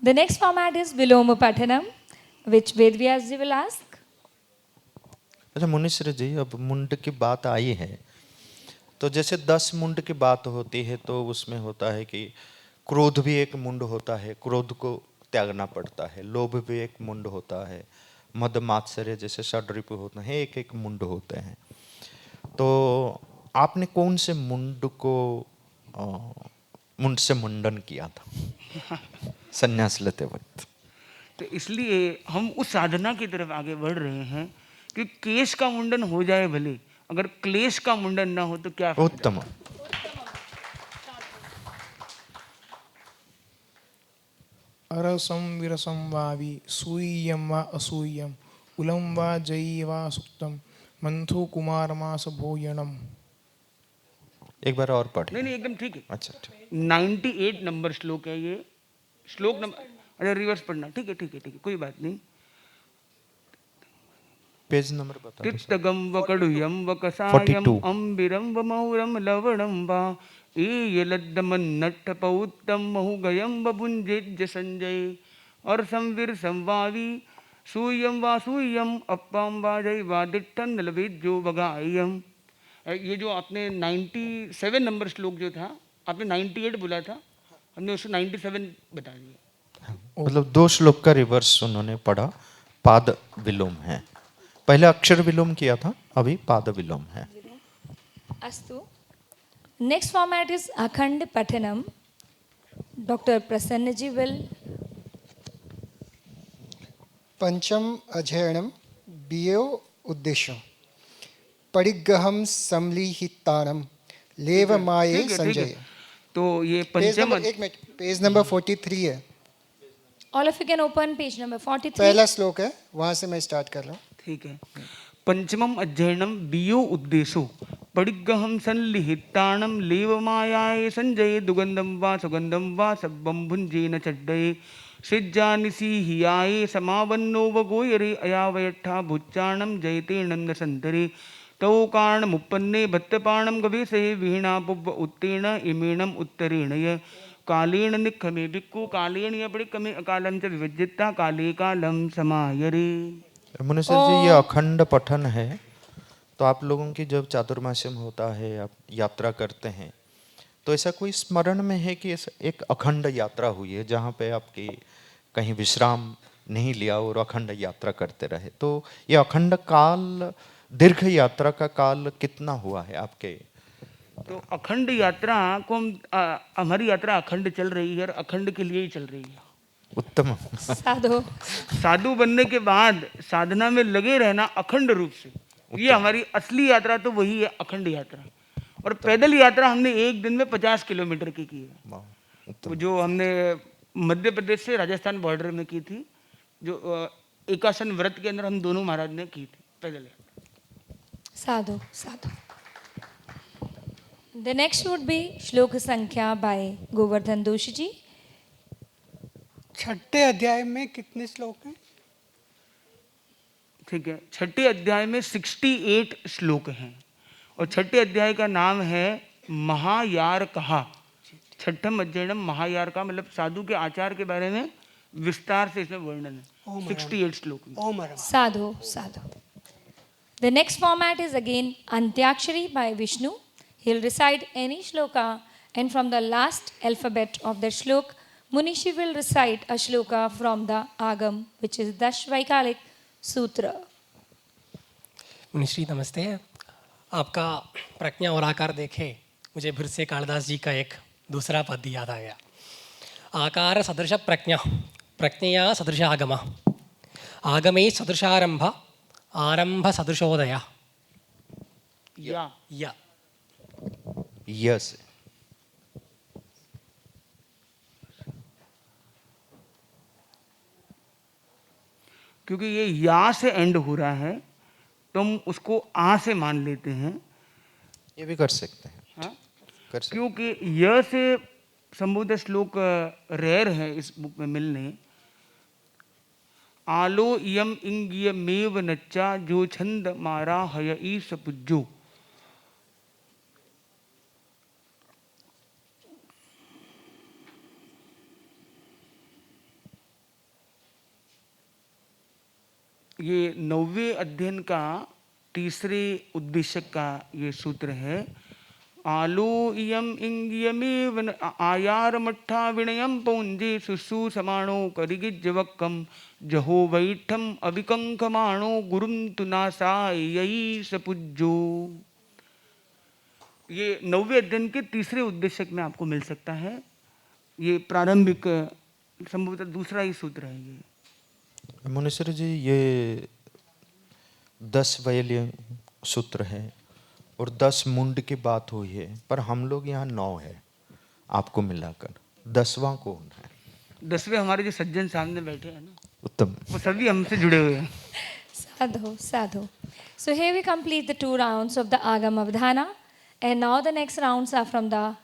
The next format is Viloma Pathanam, which Vedvyas ji will ask. अच्छा मुनिश्री जी, अब मुंड की बात आई है तो जैसे 10 मुंड की बात होती है तो उसमें होता है कि क्रोध भी एक मुंड होता है, क्रोध को त्यागना पड़ता है। लोभ भी एक मुंड होता है। मद मात्सर्य जैसे षड्रिपु होते हैं, एक एक मुंड होते हैं। तो आपने कौन से मुंड को मुंड से मुंडन किया था संन्यास लेते वक्त? तो इसलिए हम उस साधना की तरफ आगे बढ़ रहे हैं कि केश का मुंडन हो जाए भले, अगर क्लेश का मुंडन ना हो तो क्या फायदा? उत्तम। अरसं विरसं वावि सूय्यं वा असूय्यं उलं वा जयी वा सुक्तं मंथो कुमारमास भोजनम। एक बार और पढ़िए। नहीं नहीं, एकदम ठीक है। अच्छा ठीक। 98 नंबर श्लोक है ये। श्लोक नंबर, अच्छा रिवर्स पढ़ना। ठीक है ठीक है ठीक है, कोई बात नहीं। पेज नंबर बता दो। तिक्तगम वकडुयम वकसायम 42 अंबिरम वमौरम लवणम वा एयलद्दमन्नट्ठ पौत्तम महुगयम वभुंजेज्य संजय और संवीर संवावी सूयम वा सूयम अप्पाम वा जय वा दिट्ठन नलवेद्यो वगायम। ये जो आपने 97 नंबर श्लोक जो था, आपने 98 बोला था, हमने उसको 97 बता दिया। मतलब 2 श्लोक का रिवर्स उन्होंने पढ़ा पाद विलोम है। पहले अक्षर विलोम किया था, अभी पाद विलोम है। अस्तु। Next format is Akhand Pathanam. Dr. Prasanna ji will. पंचम अध्ययनम बियो उद्देश्य परिग्रहम समलिहितानम लेव माये ठीक है, ठीक है। संजय। तो ये पेज पंचम नंबर, एक मिनट, पेज नंबर 43 है, All of you can open page number 43. पहला श्लोक है, वहां से मैं स्टार्ट कर रहा हूँ। ठीक है। पंचमम अध्ययनम बियो उद्देशो पडिग्गहम संलिहिताणम लेव मायाय संजय दुगंधम वा सुगंधम वा सब्बम भुंजेन चड्डये सिज्जानिसी हियाये समावन्नो वगोयरे अयावयट्ठा भुच्चाणम जयते नंद संतरे तौ कारणमुपन्ने भत्तपाणम गवेशे वीणा पुव्व उत्तेण इमेणम उत्तरेण य कालेन निखमे भिक्खु कालेन यपडिकमे अकालं च विविज्यता काले कालं समायरे। मुनीश्वर जी, ये अखंड पठन है। तो आप लोगों की जब चातुर्मास्यम होता है, आप यात्रा करते हैं, तो ऐसा कोई स्मरण में है कि एक अखंड यात्रा हुई है जहाँ पे आपकी कहीं विश्राम नहीं लिया और अखंड यात्रा करते रहे? तो ये अखंड काल, दीर्घ यात्रा का काल कितना हुआ है आपके? तो अखंड यात्रा को हमारी यात्रा अखंड चल रही है और अखंड के लिए ही चल रही है। उत्तम। साधु। साधु बनने के बाद साधना में लगे रहना अखंड रूप से, ये हमारी असली यात्रा तो वही है, अखंड यात्रा। और पैदल यात्रा हमने एक दिन में 50 किलोमीटर की है, तो जो हमने मध्य प्रदेश से राजस्थान बॉर्डर में की थी, जो एकासन व्रत के अंदर हम दोनों महाराज ने की थी पैदल यात्रा। साधु साधु। The next would be Shloka Sankhya by Govardhan Doshi ji. छठे अध्याय में कितने श्लोक हैं? ठीक है, छठे अध्याय में 68 श्लोक हैं और छठे अध्याय का नाम है महायार कहा। छठम अध्ययनम महायार का मतलब साधु के आचार के बारे में विस्तार से इसमें वर्णन है 68 श्लोक में। ओम हरम। Sadhu sadhu. The next format is again Antyakshari by Vishnu. He'll recite any shloka and from the last alphabet of the shlok, Munishi will recite a shloka from the Agam, which is Dashvaikalik Sutra. मुनिश्री नमस्ते। आपका प्रज्ञा और आकार देखे मुझे फिर से कालिदास जी का एक दूसरा पद याद आ गया। आकार सदृश प्रज्ञा, प्रज्ञया सदृश आगम, आगमे सदृशारंभ, आरंभ सदृशोदय। या यस। क्योंकि ये या से एंड हो रहा है तो हम उसको आ से मान लेते हैं। ये भी कर सकते हैं। हाँ? कर सकते। क्योंकि य से संबोधित श्लोक रेयर है इस बुक में मिलने। आलो इयम इंगियमेव नच्चा जो छंद मारा हय ईस पुज्जो। ये 9वें अध्ययन का तीसरे उद्देश्य का ये सूत्र है। आलो इयम इंगियमेव आयार मट्ठा विनयम पौंजे सुसु समाणो करिगिज्जवक्कम जहो वैठम अभिकंकमाणो गुरुम तुनासायई सपुज्जो। ये 9वें अध्ययन के तीसरे उद्देश्य में आपको मिल सकता है। ये प्रारंभिक संभवतः दूसरा ही सूत्र है। ये मुनीश्वर जी, ये 10 वैल्य सूत्र है और 10 मुंड की बात हुई है, पर हम लोग यहाँ 9 है आपको मिलाकर। 10वां कौन है? 10वें हमारे जो सज्जन सामने बैठे हैं ना, उत्तम। वो सभी हमसे जुड़े हुए हैं। Sadhu sadhu. So here we complete the 2 rounds of the Agam Avdhana, and now the next rounds are from the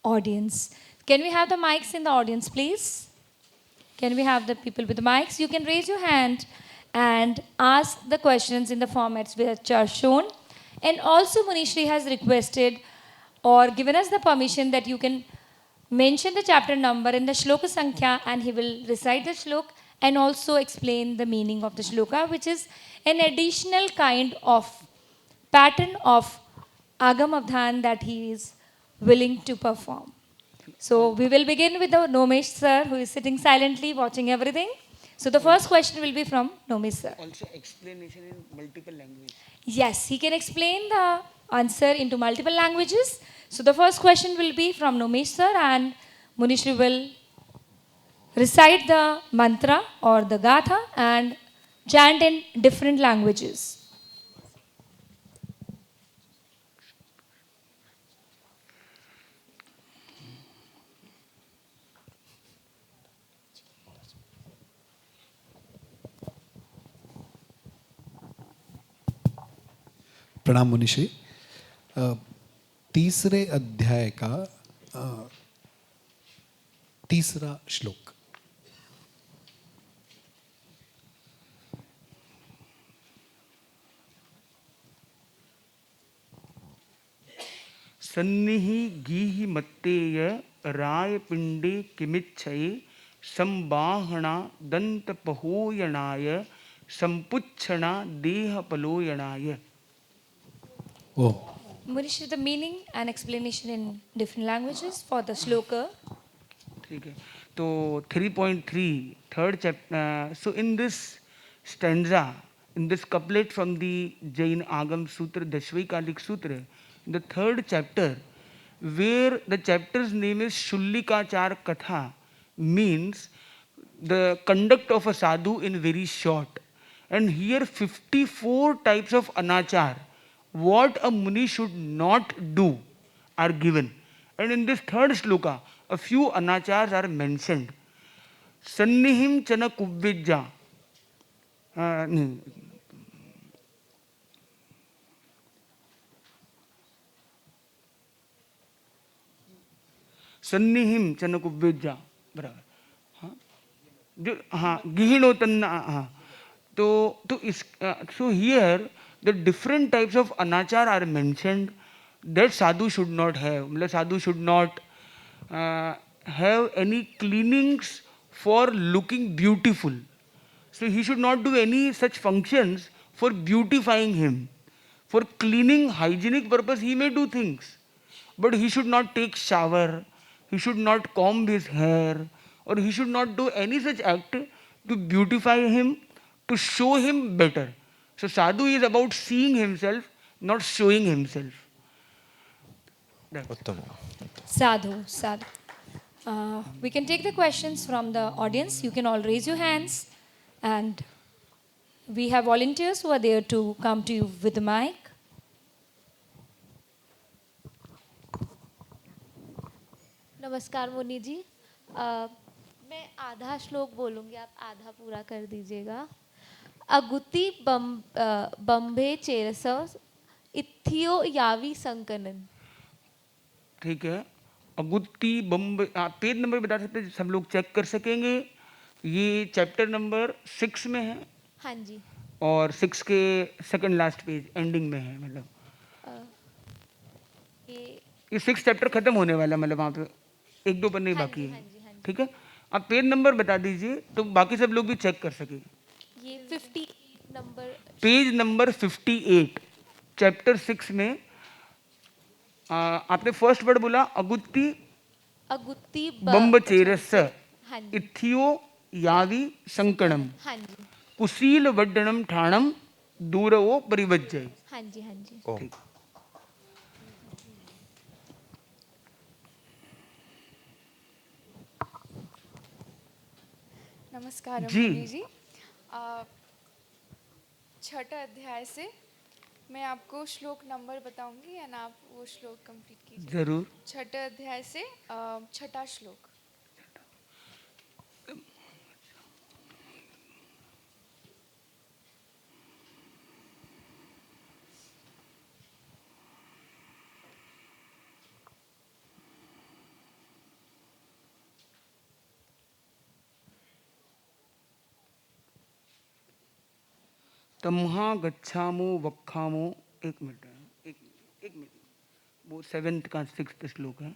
audience. Can we have the mics in the audience, please? Can we have the people with the mics? You can raise your hand and ask the questions in the formats which are shown. And also Munishri has requested or given us the permission that you can mention the chapter number in the Shloka Sankhya and he will recite the Shlok and also explain the meaning of the Shloka, which is an additional kind of pattern of Agam Avdhan that he is willing to perform. So we will begin with the Nomesh sir, who is sitting silently watching everything. So the first question will be from Nomesh sir. Also explanation in multiple languages. Yes, he can explain the answer into multiple languages. So the first question will be from Nomesh sir, and Munishri will recite the mantra or the gatha and chant in different languages. प्रणाम मुनिश्री। तीसरे अध्याय का तीसरा श्लोक। सन्निहि गीहि मत्तेय राय पिंडे किमिच्छये संबाहणा दंतपहोयणाय संपुच्छना देहपलोयणाय। ओम। Munishri, the meaning and explanation in different languages for the shloka. ठीक है, तो 3.3 third chapter. So in this stanza, in this couplet from the Jain Agam Sutra, Dashvaikalik Sutra, the third chapter, where the chapter's name is Shullikachar Katha, means the conduct of a sadhu in very short. And here 54 types of anachar, what a muni should not do, are given. And in this third shloka, a few anachars are mentioned. Sannihim chana kubvijja. सन्निहिम चनकुब्बेजा बराबर। हाँ जो हाँ गिहिणो तन्ना। हाँ तो इस so here the different types of anachar are mentioned that sadhu should not have. मतलब sadhu should not have any cleanings for looking beautiful. So he should not do any such functions for beautifying him. For cleaning hygienic purpose he may do things, but he should not take shower, he should not comb his hair, or he should not do any such act to beautify him, to show him better. So sadhu is about seeing himself, not showing himself. उत्तम। Sadhu, sadhu. We can take the questions from the audience. You can all raise your hands, and we have volunteers who are there to come to you with the mic. नमस्कार मुनि जी। मैं आधा श्लोक बोलूँगी, आप आधा पूरा कर दीजिएगा। अगुति बम्बे चेरस इथियो यावी संकनन। ठीक है, अगुत्ती बम्बे। आप पेज नंबर बता सकते हैं, सब लोग चेक कर सकेंगे। ये चैप्टर नंबर 6 में है। हाँ जी। और 6 के सेकंड लास्ट पेज एंडिंग में है। मतलब ये 6 चैप्टर खत्म होने वाला, मतलब वहाँ पे 1-2 पन्ने बाकी है। ठीक है, आप पेज नंबर बता दीजिए तो बाकी सब लोग भी चेक कर सके। ये 50 नंबर, पेज नंबर 58 चैप्टर 6 में आपने फर्स्ट वर्ड बोला अगुत्ती बम्ब चेरस इथियो यावी संकणम। हाँ जी। कुशील वड्डणम ठाणम दूरवो परिवज्जय। हाँ जी, हाँ जी। ठीक। नमस्कार जी। मुनि जी। छठा अध्याय से मैं आपको श्लोक नंबर बताऊंगी एंड आप वो श्लोक कंप्लीट कीजिए। जरूर। छठा अध्याय से छठा श्लोक। तमहा गच्छामो वक्खामो। एक मिनट, वो 7th का 6th श्लोक है।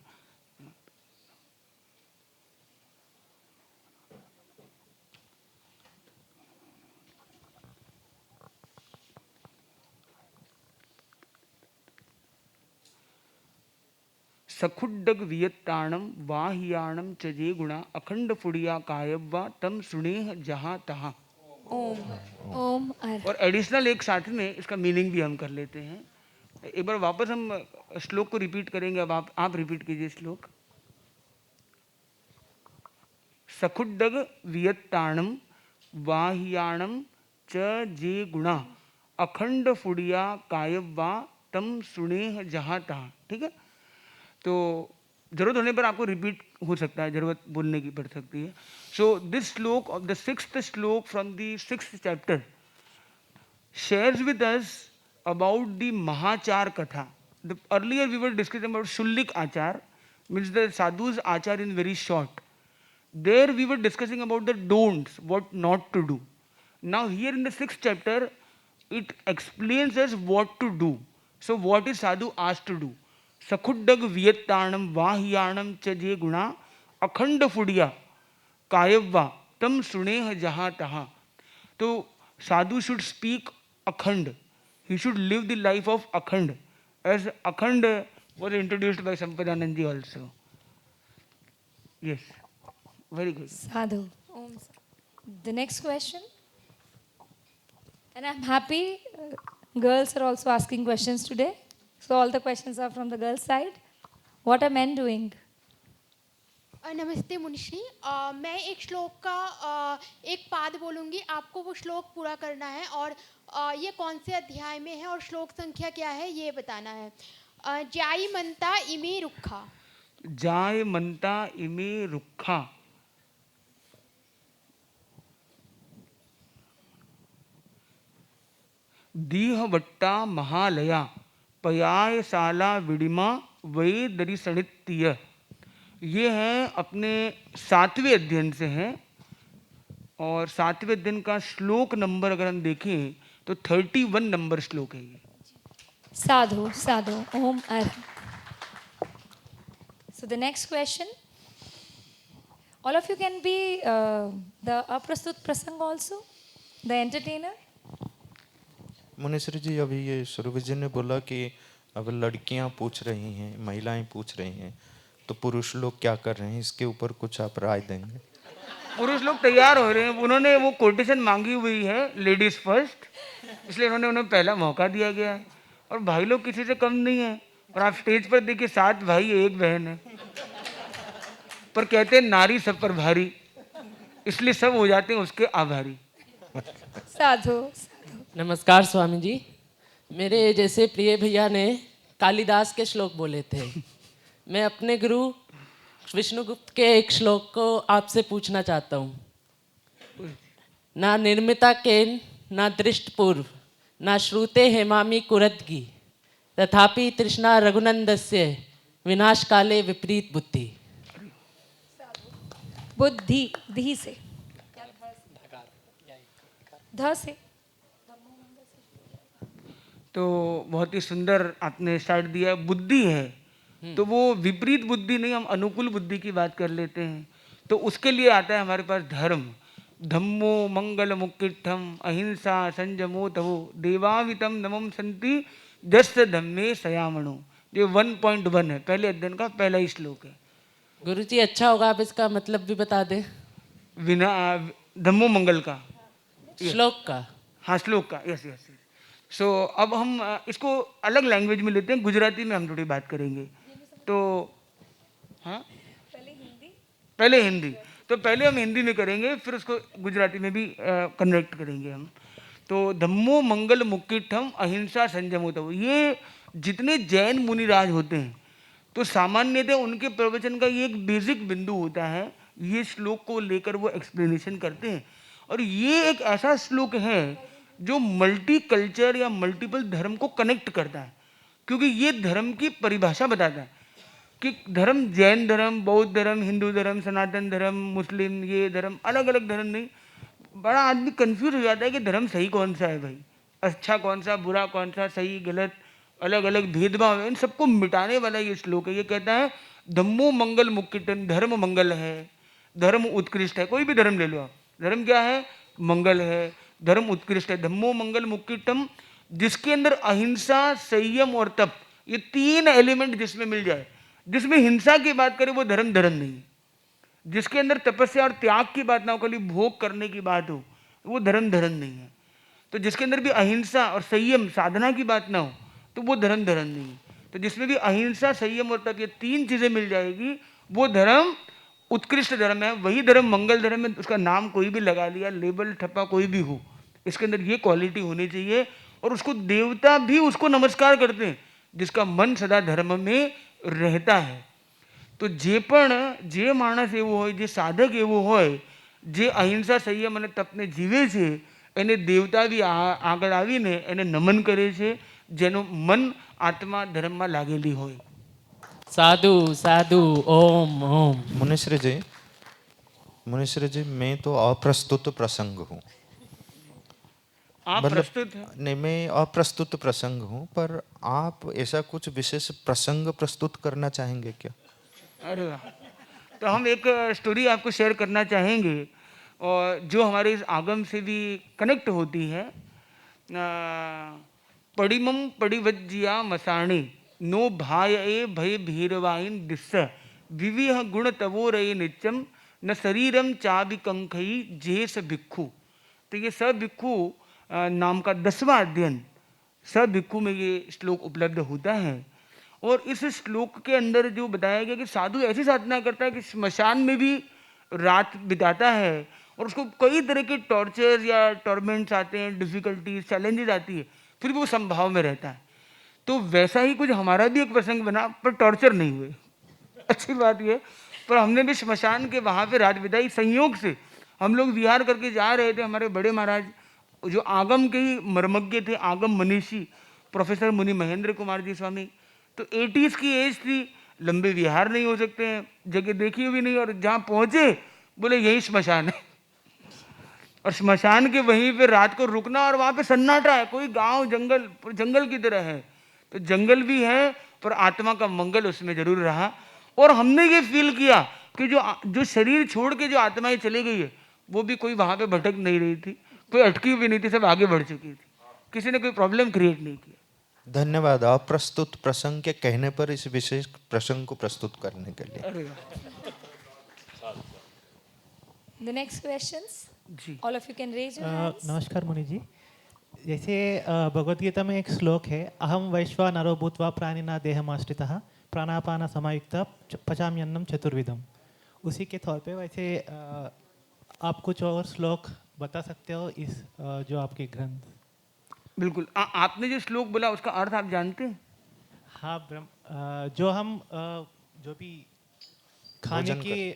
सखुड्डग वियत्ताणम वाहियाणम चजे गुणा अखंड फुड़िया कायव्वा तम सुनेह जहाँ तहाँ। ओम और एडिशनल एक साथ में इसका मीनिंग भी हम कर लेते हैं। एक बार वापस हम श्लोक को रिपीट करेंगे। अब आप रिपीट कीजिए श्लोक। सखुड्डग वियत्ताणम वाहियाणम च जे गुणा अखंड फुड़िया कायव्वा तम सुनेह जहाँ तहाँ। ठीक है, तो जरूरत होने पर आपको रिपीट हो सकता है, जरूरत बोलने की पड़ सकती है। सो दिस श्लोक ऑफ द 6th श्लोक from the 6th chapter shares with us about the Mahachar Katha. Earlier we were discussing about Shullik Achar, means the sadhu's achar in very short. There we were discussing about the don'ts, what not to do. Now here in the 6th chapter, it explains us what to do. So what is sadhu asked to do? Sakhuddag viyattanam vahiyanam cha je guna akhand fudya kayavva tam suneha jaha taha. So sadhu should speak akhand. He should live the life of akhand, as akhand was introduced by Sampadanand ji also. Yes, very good. Sadhu. The next question. And I'm happy girls are also asking questions today. So all the questions are from the girls' side. What are men doing? नमस्ते मुनिश्री, मैं एक श्लोक का एक पाद बोलूँगी, आपको वो श्लोक पूरा करना है और ये कौन से अध्याय में है और श्लोक संख्या क्या है ये बताना है। जाई मंता इमे रुखा। जाय मंता इमे रुखा। दीह वट्टा महालया पयाय साला विडिमा वै दरी सणित्य। ये हैं अपने 7वें अध्ययन से हैं और 7वें अध्ययन का श्लोक नंबर अगर हम देखें तो 31 नंबर श्लोक है ये। Sadhu, sadhu. Om Ar. So the next question. All of you can be the Aprastut Prasang also, the entertainer. मुनीश्री जी, अभी ये सुरभि जी ने बोला कि अब लड़कियां पूछ रही हैं, महिलाएं पूछ रही हैं, तो पुरुष लोग क्या कर रहे हैं, इसके ऊपर कुछ आप राय देंगे? पुरुष लोग तैयार हो रहे हैं, उन्होंने वो कोटेशन मांगी हुई है लेडीज फर्स्ट, इसलिए उन्हें पहला मौका दिया गया है। और भाई लोग किसी से कम नहीं है। और आप स्टेज पर देखिए 7 भाई 1 बहन है, पर कहते हैं नारी सब पर भारी, इसलिए सब हो जाते हैं उसके आभारी। साधु। नमस्कार स्वामी जी, मेरे जैसे प्रिय भैया ने कालिदास के श्लोक बोले थे। मैं अपने गुरु विष्णुगुप्त के एक श्लोक को आपसे पूछना चाहता हूँ। ना निर्मिता केन ना दृष्ट पूर्व ना श्रुते हेमामी कुरदगी तथापि तृष्णा रघुनंदस्य विनाश काले विपरीत बुद्धि। बुद्धि धी से, ध से। तो बहुत ही सुंदर आपने स्टार्ट दिया। बुद्धि है तो वो विपरीत बुद्धि नहीं, हम अनुकूल बुद्धि की बात कर लेते हैं। तो उसके लिए आता है हमारे पास धर्म। धम्मो मंगल मुक्तिठम अहिंसा संयमो तवो देवावितम नमम संति जस्य धम्मे सयामणो। ये 1.1 है, पहले अध्ययन का पहला ही श्लोक है। गुरुजी अच्छा होगा आप इसका मतलब भी बता दें। विना धम्मो मंगल का श्लोक का, हाँ श्लोक का, यस यस। सो अब हम इसको अलग लैंग्वेज में लेते हैं, गुजराती में हम थोड़ी बात करेंगे। तो हाँ पहले हिंदी, तो पहले हम हिंदी में करेंगे, फिर उसको गुजराती में भी कन्वर्ट करेंगे हम। तो धम्मो मंगल मुक्तिठम अहिंसा संयमो तवो, ये जितने जैन मुनिराज होते हैं तो सामान्यतः उनके प्रवचन का ये एक बेसिक बिंदु होता है, ये श्लोक को लेकर वो एक्सप्लेनेशन करते हैं। और ये एक ऐसा श्लोक है जो मल्टी कल्चर या मल्टीपल धर्म को कनेक्ट करता है, क्योंकि ये धर्म की परिभाषा बताता है कि धर्म जैन धर्म, बौद्ध धर्म, हिंदू धर्म, सनातन धर्म, मुस्लिम, ये धर्म अलग अलग धर्म नहीं। बड़ा आदमी कंफ्यूज हो जाता है कि धर्म सही कौन सा है भाई, अच्छा कौन सा, बुरा कौन सा, सही गलत, अलग अलग भेदभाव है, इन सबको मिटाने वाला ये श्लोक है। ये कहता है धम्मो मंगल मुक्तिठम, धर्म मंगल है, धर्म उत्कृष्ट है। कोई भी धर्म ले लो आप, धर्म क्या है, मंगल है, धर्म उत्कृष्ट है। धम्मो मंगल मुक्तिठम, जिसके अंदर अहिंसा संयम और तप, ये 3 एलिमेंट जिसमें मिल जाए, जिसमें हिंसा की बात करें वो धर्म धर्म नहीं है। जिसके अंदर तपस्या और त्याग की बात ना हो, खाली भोग करने की बात हो, वो धर्म धर्म नहीं है। तो जिसके अंदर भी अहिंसा और संयम साधना की बात ना हो, तो वो धर्म धर्म नहीं है। तो जिसमें भी अहिंसा, संयम और तप, ये तीन चीजें मिल जाएगी, वो धर्म उत्कृष्ट धर्म है। वही धर्म मंगल धर्म है। उसका नाम कोई भी लगा लिया, लेबल ठप्पा कोई भी हो, इसके अंदर ये क्वालिटी होनी चाहिए। और उसको देवता भी उसको नमस्कार करते हैं, जिसका मन सदा धर्म में रहता है। तो जे माणस एवो હોય, જે સાધક એવો હોય, જે અહિંસા સંયમ અને તપને જીવે છે, એને દેવતા બી આગળ આવીને એને નમન કરે છે, જેનું મન આત્મા ધર્મમાં લાગેલી હોય। साधु साधु ओम ओम। मुनिश्री जी मैं तो अप्रस्तुत प्रसंग हूँ। आप प्रस्तुत हैं? नहीं, मैं अप्रस्तुत प्रसंग हूँ, पर आप ऐसा कुछ विशेष प्रसंग प्रस्तुत करना चाहेंगे क्या? अरे वाह, तो हम एक स्टोरी आपको शेयर करना चाहेंगे, और जो हमारे इस आगम से भी कनेक्ट होती है। पड़िमम पड़िवज्जिया मसाणे नो भाय ए भय भीरवाइन दिस्स विविह गुण तवो रये नित्यम न शरीरम चाबि कंखई जेस भिक्खु। तो ये स भिक्खु नाम का 10वां अध्ययन स भिक्खु में ये श्लोक उपलब्ध होता है। और इस श्लोक के अंदर जो बताया गया कि साधु ऐसी साधना करता है कि स्मशान में भी रात बिताता है, और उसको कई तरह के टॉर्चर या टॉर्मेंट्स आते हैं, डिफिकल्टीज, चैलेंजेस आती है, फिर भी वो संभाव में रहता है। तो वैसा ही कुछ हमारा भी एक प्रसंग बना, पर टॉर्चर नहीं हुए। अच्छी बात ये, पर हमने भी स्मशान के वहाँ पे रात बिताई। संयोग से हम लोग विहार करके जा रहे थे, हमारे बड़े महाराज जो आगम के ही मर्मज्ञ थे, आगम मनीषी प्रोफेसर मुनि महेंद्र कुमार जी स्वामी, तो 80s की एज थी, लंबे विहार नहीं हो सकते हैं, जगह देखी हुई नहीं, और जहाँ पहुँचे बोले यही स्मशान है। और स्मशान के वहीं पे रात को रुकना, और वहाँ पे सन्नाटा है, कोई गांव जंगल की तरह है। तो जंगल भी है, पर आत्मा का मंगल उसमें जरूर रहा। और हमने ये फील किया कि जो शरीर छोड़ के जो आत्माएं चली गई है, वो भी कोई वहाँ पे भटक नहीं रही थी, कोई अटकी हुई नहीं थी, सब आगे बढ़ चुकी थी, किसी ने कोई प्रॉब्लम क्रिएट नहीं किया। धन्यवाद अप्रस्तुत प्रसंग के कहने पर इस विशेष प्रसंग को प्रस्तुत करने के लिए। The next questions, all of you can raise your hands. नमस्कार मुनि जी, जैसे भगवद गीता में एक श्लोक है, अहम वैश्वा नरो भूत्वा प्राणिना देहमाश्रितः प्राणापान समायुक्त पचाम्यन्नम चतुर्विधम। उसी के तौर पे वैसे आप कुछ और श्लोक बता सकते हो इस जो आपके ग्रंथ? बिल्कुल। आपने जो श्लोक बोला उसका अर्थ आप जानते हैं? हाँ, जो हम जो भी खाने की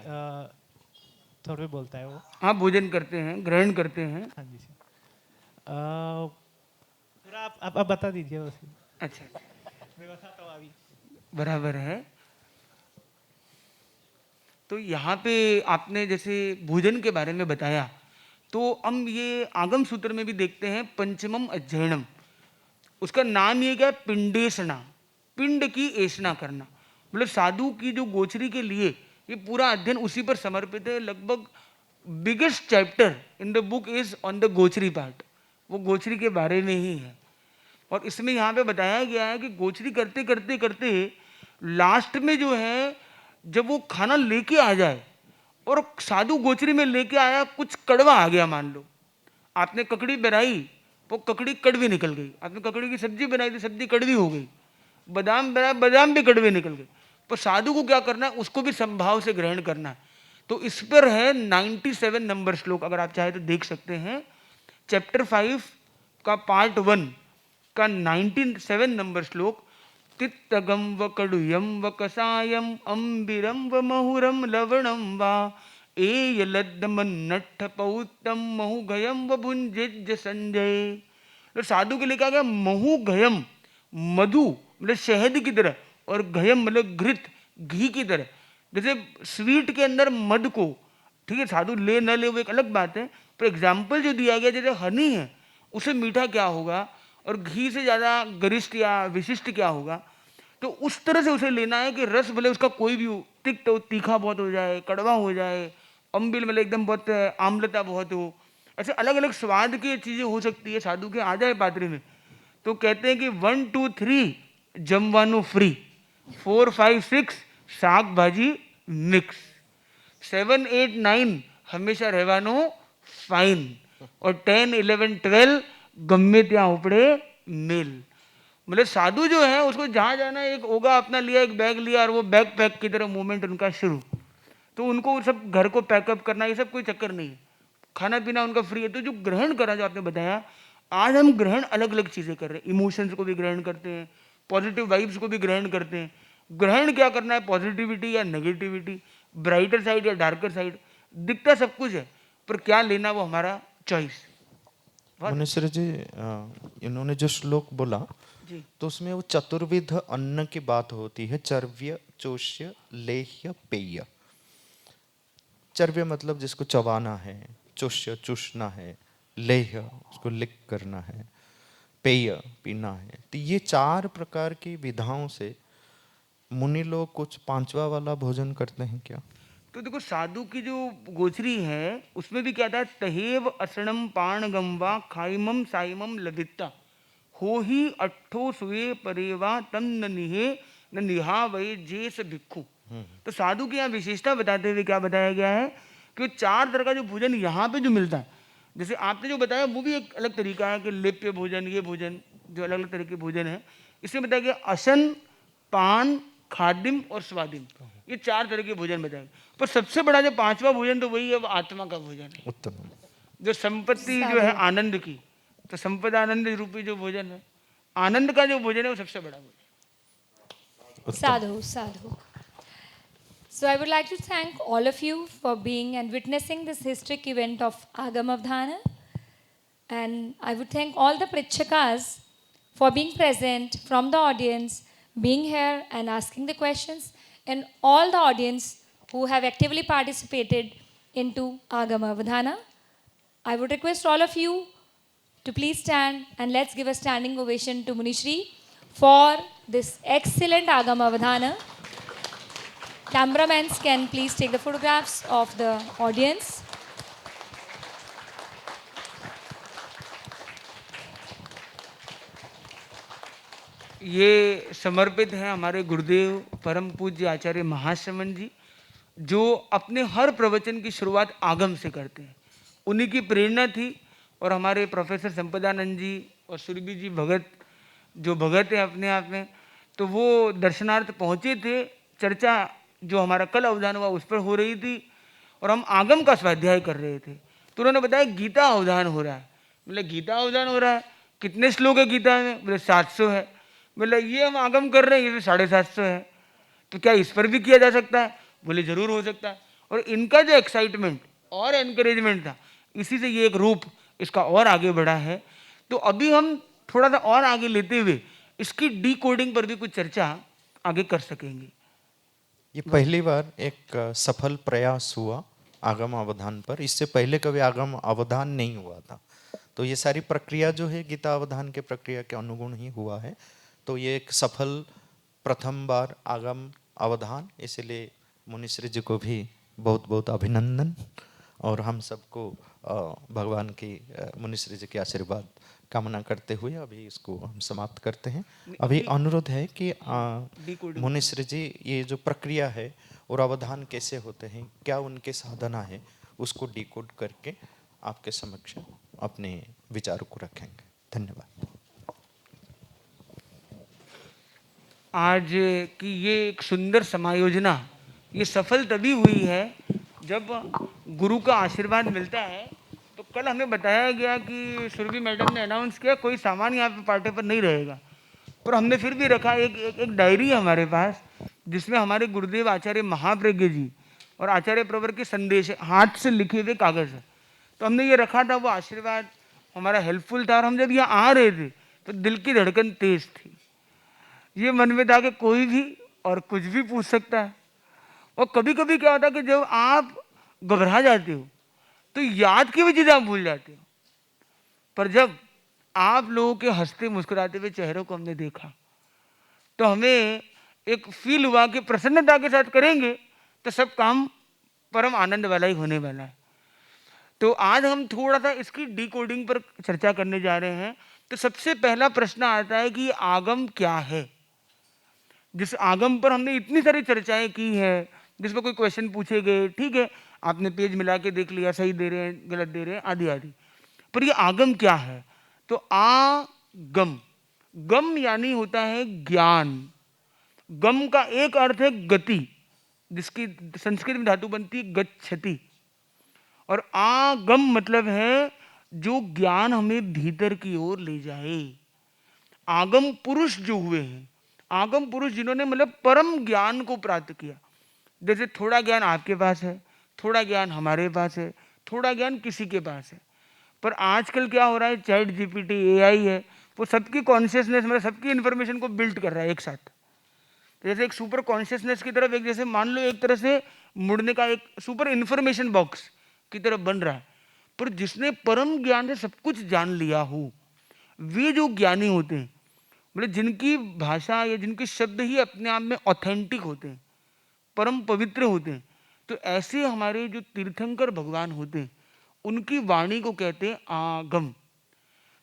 तौर पे बोलता है वो, हाँ, भोजन करते हैं, ग्रहण करते हैं। हाँ जी सर, पूरा आप बता दीजिए उसे। अच्छा, मैं बताता हूँ अभी। बराबर है। तो यहाँ पे आपने जैसे भोजन के बारे में बताया, तो हम ये आगम सूत्र में भी देखते हैं, पंचमम अध्ययनम, उसका नाम ये क्या, पिंडेषणा, पिंड की ऐषणा करना। मतलब साधु की जो गोचरी के लिए ये पूरा अध्ययन उसी पर समर्पित है। लगभग biggest chapter in the book is on the गोचरी पार्ट, वो गोचरी के बारे में ही है। और इसमें यहाँ पे बताया गया है कि गोचरी करते करते करते लास्ट में जो है, जब वो खाना लेके आ जाए, और साधु गोचरी में लेके आया, कुछ कड़वा आ गया, मान लो आपने ककड़ी बनाई, वो ककड़ी कड़वी निकल गई। आपने ककड़ी की सब्जी बनाई थी, सब्जी कड़वी हो गई। बादाम बनाया, बादाम भी कड़वे निकल गए। पर साधु को क्या करना है, उसको भी संभाव से ग्रहण करना है। तो इस पर है 97 नंबर श्लोक, अगर आप चाहे तो देख सकते हैं। चैप्टर 5 का पार्ट 1 का 97 नंबर श्लोक, तित्तगम व कड़ुयम व कसायम अम्बिरम व महुरम लवणम वा एयलद्दमन्नट्ठ पौत्तम महुगयम व भुंजिज्ज संजय। तो साधु के लिए क्या गया, महुगयम, मधु मतलब शहद की तरह, और गयम मतलब घृत, घी की तरह। जैसे स्वीट के अंदर मध को, ठीक है, साधु ले न ले वो एक अलग बात है, पर एग्जाम्पल जो दिया गया, जैसे हनी है, उसे मीठा क्या होगा, और घी से ज़्यादा गरिष्ठ या विशिष्ट क्या होगा। तो उस तरह से उसे लेना है कि रस भले उसका कोई भी हो, तिक्त हो, तीखा बहुत हो जाए, कड़वा हो जाए, अम्बिल मतलब एकदम बहुत आम्लता बहुत हो, ऐसे अलग अलग स्वाद की चीज़ें हो सकती है। साधु के आ जाए पात्रे में, तो कहते हैं कि 1 2 3 जमवानो फ्री, 4 5 6 શાક ભાજી મિક્સ. 7, 8, 9 હંમેશા રહેવાનું ફાઇન. और 10, 11, 12 गम्मे ત્યાં ઉપડે मेल. मतलब साधु जो है उसको जहाँ जाना एक ओगा अपना लिया, एक बैग लिया और वो बैग पैक की तरह मूवमेंट उनका शुरू. तो उनको सब घर को पैकअप करना ये सब कोई चक्कर नहीं है. खाना पीना उनका फ्री है. तो जो ग्रहण करा जो आपने बताया, आज हम ग्रहण अलग अलग चीज़ें कर रहे हैं. इमोशंस को भी ग्रहण करते हैं, पॉजिटिव वाइब्स को भी ग्रहण करते हैं. ग्रहण क्या करना है, पॉजिटिविटी या नेगेटिविटी, ब्राइटर साइड या डार्कर साइड, दिखता सब कुछ है, पर क्या लेना वो हमारा चॉइस. मुनीश्वर जी, इन्होंने जो श्लोक बोला तो उसमें वो चतुर्विध अन्न की बात होती है. चर्व्य, चोष्य, लेह्य, पेय. चर्व्य मतलब जिसको चबाना है, चोष्य चूसना है, लेह्य उसको लिक करना है, पेय पीना है. तो ये 4 प्रकार की विधाओं से मुनि लोग कुछ 5वां वाला भोजन करते हैं क्या? तो देखो, साधु की जो गोचरी है उसमें भी क्या था, तहेव असणम पाण गंवा खाइमम साइमम लवित्ता हो ही अट्ठो सुए परेवा तम न निहे न निहा वै जेस भिक्खु. तो साधु की यहाँ विशेषता बताते हुए क्या बताया गया है कि 4 तरह का जो भोजन यहाँ पे जो मिलता है, जैसे आपने जो बताया वो भी एक अलग तरीका है कि लेप्य भोजन, ये भोजन जो अलग अलग तरह के भोजन है. इसमें बताया गया अशन, पान, खादिम और स्वादिम, ये 4 तरह के भोजन बताए. पर सबसे बड़ा जो 5वां भोजन तो वही है, वो आत्मा का भोजन है. उत्तम. जो संपत्ति जो है आनंद की, तो संपदानंद रूपी जो भोजन है, आनंद का जो भोजन है वो सबसे बड़ा भोजन. Sadhu, sadhu. So I would like to thank all of you for being and witnessing this historic event of Agam Avdhana. And I would thank all the Pritchakas for being present from the audience, being here and asking the questions, and all the audience who have actively participated into Agam Avdhana. I would request all of you to please stand and let's give a standing ovation to Munishri for this excellent Agam Avdhana. Cameramans can please take the photographs of the audience. ये समर्पित है हमारे गुरुदेव परम पूज्य आचार्य महाश्रमण जी, जो अपने हर प्रवचन की शुरुआत आगम से करते हैं. उन्हीं की प्रेरणा थी. और हमारे प्रोफेसर संपदानंद जी और सुरभि जी भगत, जो भगत है अपने आप में, तो वो दर्शनार्थ पहुँचे थे. चर्चा जो हमारा कल अवधान हुआ उस पर हो रही थी और हम आगम का स्वाध्याय कर रहे थे. तो उन्होंने बताया गीता अवधान हो रहा है. बोले गीता अवधान हो रहा है, कितने श्लोक है गीता में? बोले 700 है. बोले ये हम आगम कर रहे हैं, ये तो 750 है, तो क्या इस पर भी किया जा सकता है? बोले जरूर हो सकता है. और इनका जो एक्साइटमेंट और एनकरेजमेंट था, इसी से ये एक रूप इसका और आगे बढ़ा है. तो अभी हम थोड़ा सा और आगे लेते हुए इसकी डीकोडिंग पर भी कुछ चर्चा आगे कर सकेंगे. ये पहली बार एक सफल प्रयास हुआ आगम अवधान पर. इससे पहले कभी आगम अवधान नहीं हुआ था. तो ये सारी प्रक्रिया जो है गीता अवधान के प्रक्रिया के अनुगुण ही हुआ है. तो ये एक सफल प्रथम बार आगम अवधान, इसलिए मुनीश्री जी को भी बहुत बहुत अभिनंदन. और हम सबको भगवान की मुनीश्री जी के आशीर्वाद कामना करते हुए अभी इसको हम समाप्त करते हैं. अभी अनुरोध है कि मुनीश्री जी ये जो प्रक्रिया है और अवधान कैसे होते हैं, क्या उनके साधना है, उसको डिकोड करके आपके समक्ष अपने विचारों को रखेंगे. धन्यवाद. आज की ये एक सुंदर समायोजना ये सफल तभी हुई है जब गुरु का आशीर्वाद मिलता है. तो कल हमें बताया गया कि सुरभि मैडम ने अनाउंस किया कोई सामान यहाँ पे पार्टी पर नहीं रहेगा, पर हमने फिर भी रखा. एक डायरी है हमारे पास जिसमें हमारे गुरुदेव आचार्य महाप्रज्ञ जी और आचार्य प्रवर के संदेश हाथ से लिखे हुए कागज़ है. तो हमने ये रखा था. वो आशीर्वाद हमारा हेल्पफुल था. और हम जब यहाँ आ रहे थे तो दिल की धड़कन तेज थी. ये मन में था कि कोई भी और कुछ भी पूछ सकता है. और कभी कभी क्या होता है कि जब आप घबरा जाते हो तो याद की भी चीज़ें आप भूल जाते हो. पर जब आप लोगों के हंसते मुस्कुराते हुए चेहरों को हमने देखा तो हमें एक फील हुआ कि प्रसन्नता के साथ करेंगे तो सब काम परम आनंद वाला ही होने वाला है. तो आज हम थोड़ा सा इसकी डिकोडिंग पर चर्चा करने जा रहे हैं. तो सबसे पहला प्रश्न आता है कि आगम क्या है. जिस आगम पर हमने इतनी सारी चर्चाएं की है, जिस पर कोई क्वेश्चन पूछे गए, ठीक है आपने पेज मिला के देख लिया, सही दे रहे हैं गलत दे रहे हैं आदि आदि, पर ये आगम क्या है? तो आगम, गम यानी होता है ज्ञान। गम का एक अर्थ है गति, जिसकी संस्कृत में धातु बनती है गच्छति, और आगम मतलब है जो ज्ञान हमें भीतर की ओर ले जाए। आगम पुरुष जो हुए हैं, आगम पुरुष जिन्होंने मतलब परम ज्ञान को प्राप्त किया। जैसे थोड़ा ज्ञान आपके पास है, थोड़ा ज्ञान हमारे पास है, थोड़ा ज्ञान किसी के पास है, पर आजकल क्या हो रहा है, चैट जीपीटी एआई है, वो सबकी कॉन्शियसनेस मतलब सबकी इंफॉर्मेशन को बिल्ड कर रहा है एक साथ। जैसे एक सुपर कॉन्शियसनेस की तरफ एक, जैसे मान लो एक तरह से मुड़ने का एक सुपर इंफॉर्मेशन बॉक्स की तरफ बन रहा है। पर जिसने परम ज्ञान से सब कुछ जान लिया हो, वे जो ज्ञानी होते हैं, मतलब जिनकी भाषा या जिनके शब्द ही अपने आप में ऑथेंटिक होते हैं, परम पवित्र होते हैं, तो ऐसे हमारे जो तीर्थंकर भगवान होते हैं, उनकी वाणी को कहते हैं आगम।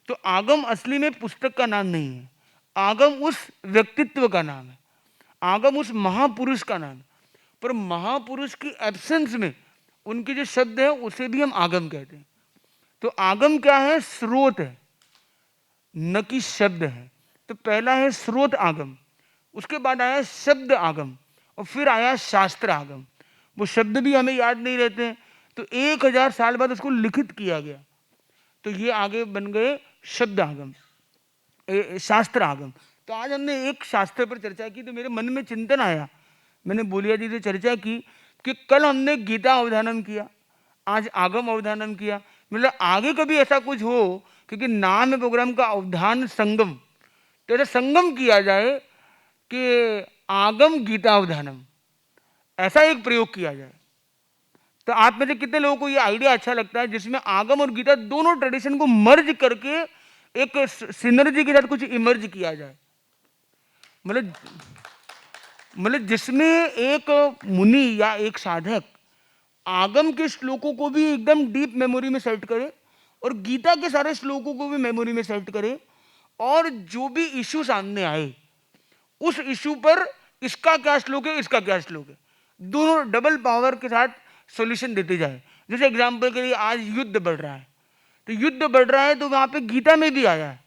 तो आगम असली में पुस्तक का नाम नहीं है, आगम उस व्यक्तित्व का नाम है, आगम उस महापुरुष का नाम है। पर महापुरुष की एब्सेंस में उनके जो शब्द है उसे भी हम आगम कहते हैं। तो आगम क्या है? स्रोत है, न कि शब्द है। तो पहला है स्रोत आगम, उसके बाद आया शब्द आगम, और फिर आया शास्त्र आगम। वो शब्द भी हमें याद नहीं रहते हैं, तो 1000 साल बाद उसको लिखित किया गया, तो ये आगे बन गए शब्द आगम, शास्त्र आगम। तो आज हमने एक शास्त्र पर चर्चा की, तो मेरे मन में चिंतन आया, मैंने बोलिया जी से चर्चा की कि कल हमने गीता अवधानम किया, आज आगम अवधानम किया, मतलब आगे कभी ऐसा कुछ हो, क्योंकि नाम है प्रोग्राम का अवधान संगम, तो ऐसा संगम किया जाए कि आगम गीता अवधानम, ऐसा एक प्रयोग किया जाए। तो आप में से कितने लोगों को ये आइडिया अच्छा लगता है, जिसमें आगम और गीता दोनों ट्रेडिशन को मर्ज करके एक सिनर्जी के साथ कुछ इमर्ज किया जाए? मतलब जिसमें एक मुनि या एक साधक आगम के श्लोकों को भी एकदम डीप मेमोरी में सेट करे और गीता के सारे श्लोकों को भी मेमोरी में सेट करे, और जो भी इशू सामने आए उस इशू पर इसका क्या श्लोक है, इसका क्या श्लोक है, दोनों डबल पावर के साथ सॉल्यूशन देते जाए। जैसे एग्जांपल के लिए आज युद्ध बढ़ रहा है, तो युद्ध बढ़ रहा है तो वहां पे गीता में भी आया है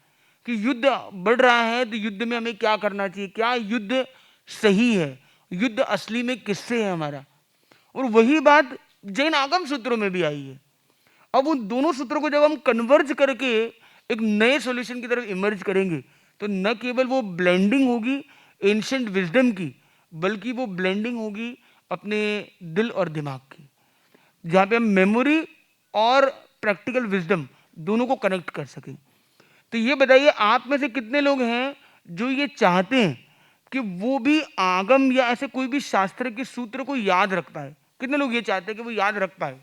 कि युद्ध बढ़ रहा है तो युद्ध में हमें क्या करना चाहिए, क्या युद्ध सही है, युद्ध असली में किससे है हमारा। और वही बात जैन आगम सूत्रों में भी आई है। अब उन दोनों सूत्रों को जब हम कन्वर्ज करके एक नए सॉल्यूशन की तरफ इमर्ज करेंगे, तो न केवल वो ब्लेंडिंग होगी एंशिएंट विजडम की, बल्कि वो ब्लेंडिंग होगी अपने दिल और दिमाग की, जहाँ पे हम मेमोरी और प्रैक्टिकल विजडम दोनों को कनेक्ट कर सकें। तो ये बताइए आप में से कितने लोग हैं जो ये चाहते हैं कि वो भी आगम या ऐसे कोई भी शास्त्र के सूत्र को याद रख पाए? कितने लोग ये चाहते हैं कि वो याद रख पाए?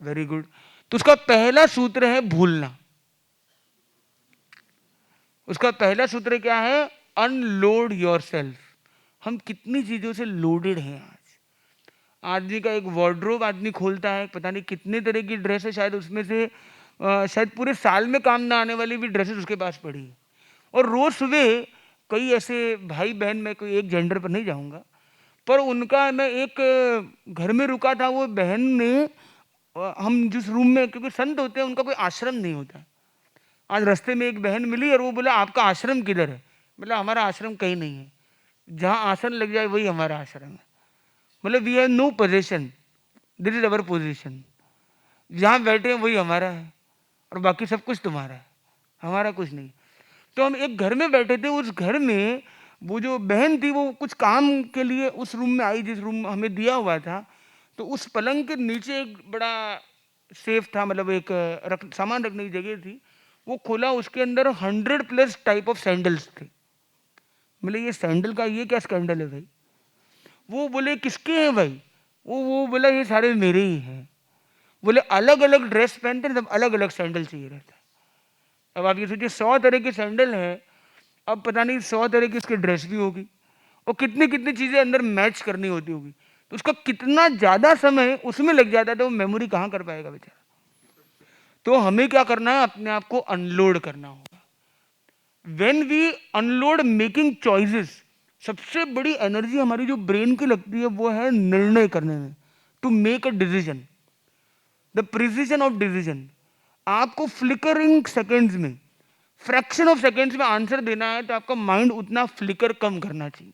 Very good. तो उसका पहला सूत्र है भूलना। उसका पहला सूत्र क्या है? Unload yourself. हम कितनी चीजों से लोडेड हैं आज। आदमी का एक वार्डरोब आदमी खोलता है, पता नहीं कितने तरह की ड्रेस है, शायद उसमें से शायद पूरे साल में काम ना आने वाली भी ड्रेसेस उसके पास पड़ी है। और रोज सुबह कई ऐसे भाई बहन, मैं कोई एक जेंडर पर नहीं जाऊंगा, पर उनका मैं एक घर में रुका था, वो बहन ने, हम जिस रूम में, क्योंकि संत होते हैं उनका कोई आश्रम नहीं होता, आज रास्ते में एक बहन मिली और वो बोला आपका आश्रम किधर है? मतलब हमारा आश्रम कहीं नहीं है, जहाँ आसन लग जाए वही हमारा आश्रम है। मतलब we have no position, this is our position, जहाँ बैठे हैं वही हमारा है और बाकी सब कुछ तुम्हारा है, हमारा कुछ नहीं। तो हम एक घर में बैठे थे, उस घर में वो जो बहन थी वो कुछ काम के लिए उस रूम में आई जिस रूम हमें दिया हुआ था। तो उस पलंग के नीचे एक बड़ा सेफ था, मतलब एक सामान रखने की जगह थी, वो खोला, उसके अंदर 100+ टाइप ऑफ सैंडल्स थे। मतलब ये सैंडल का ये क्या स्कैंडल है भाई? वो बोले किसके हैं भाई? वो बोला ये सारे मेरे ही हैं। बोले अलग अलग ड्रेस पहनते हैं, सब अलग अलग सैंडल चाहिए रहता है। अब आप ये सोचिए 100 तरह के सैंडल हैं, अब पता नहीं 100 तरह की उसकी ड्रेस भी होगी और कितनी कितनी चीज़ें अंदर मैच करनी होती होगी, तो उसका कितना ज़्यादा समय उसमें लग जाता है, तो वो मेमोरी कहाँ कर पाएगा बेचारा। तो हमें क्या करना है? अपने आप को अनलोड करना होगा। When we unload making choices, सबसे बड़ी एनर्जी हमारी जो ब्रेन की लगती है वो है निर्णय करने में, to make a decision, the precision of decision. आपको फ्लिकरिंग सेकेंड्स में, फ्रैक्शन ऑफ सेकेंड्स में आंसर देना है तो आपका माइंड उतना फ्लिकर कम करना चाहिए।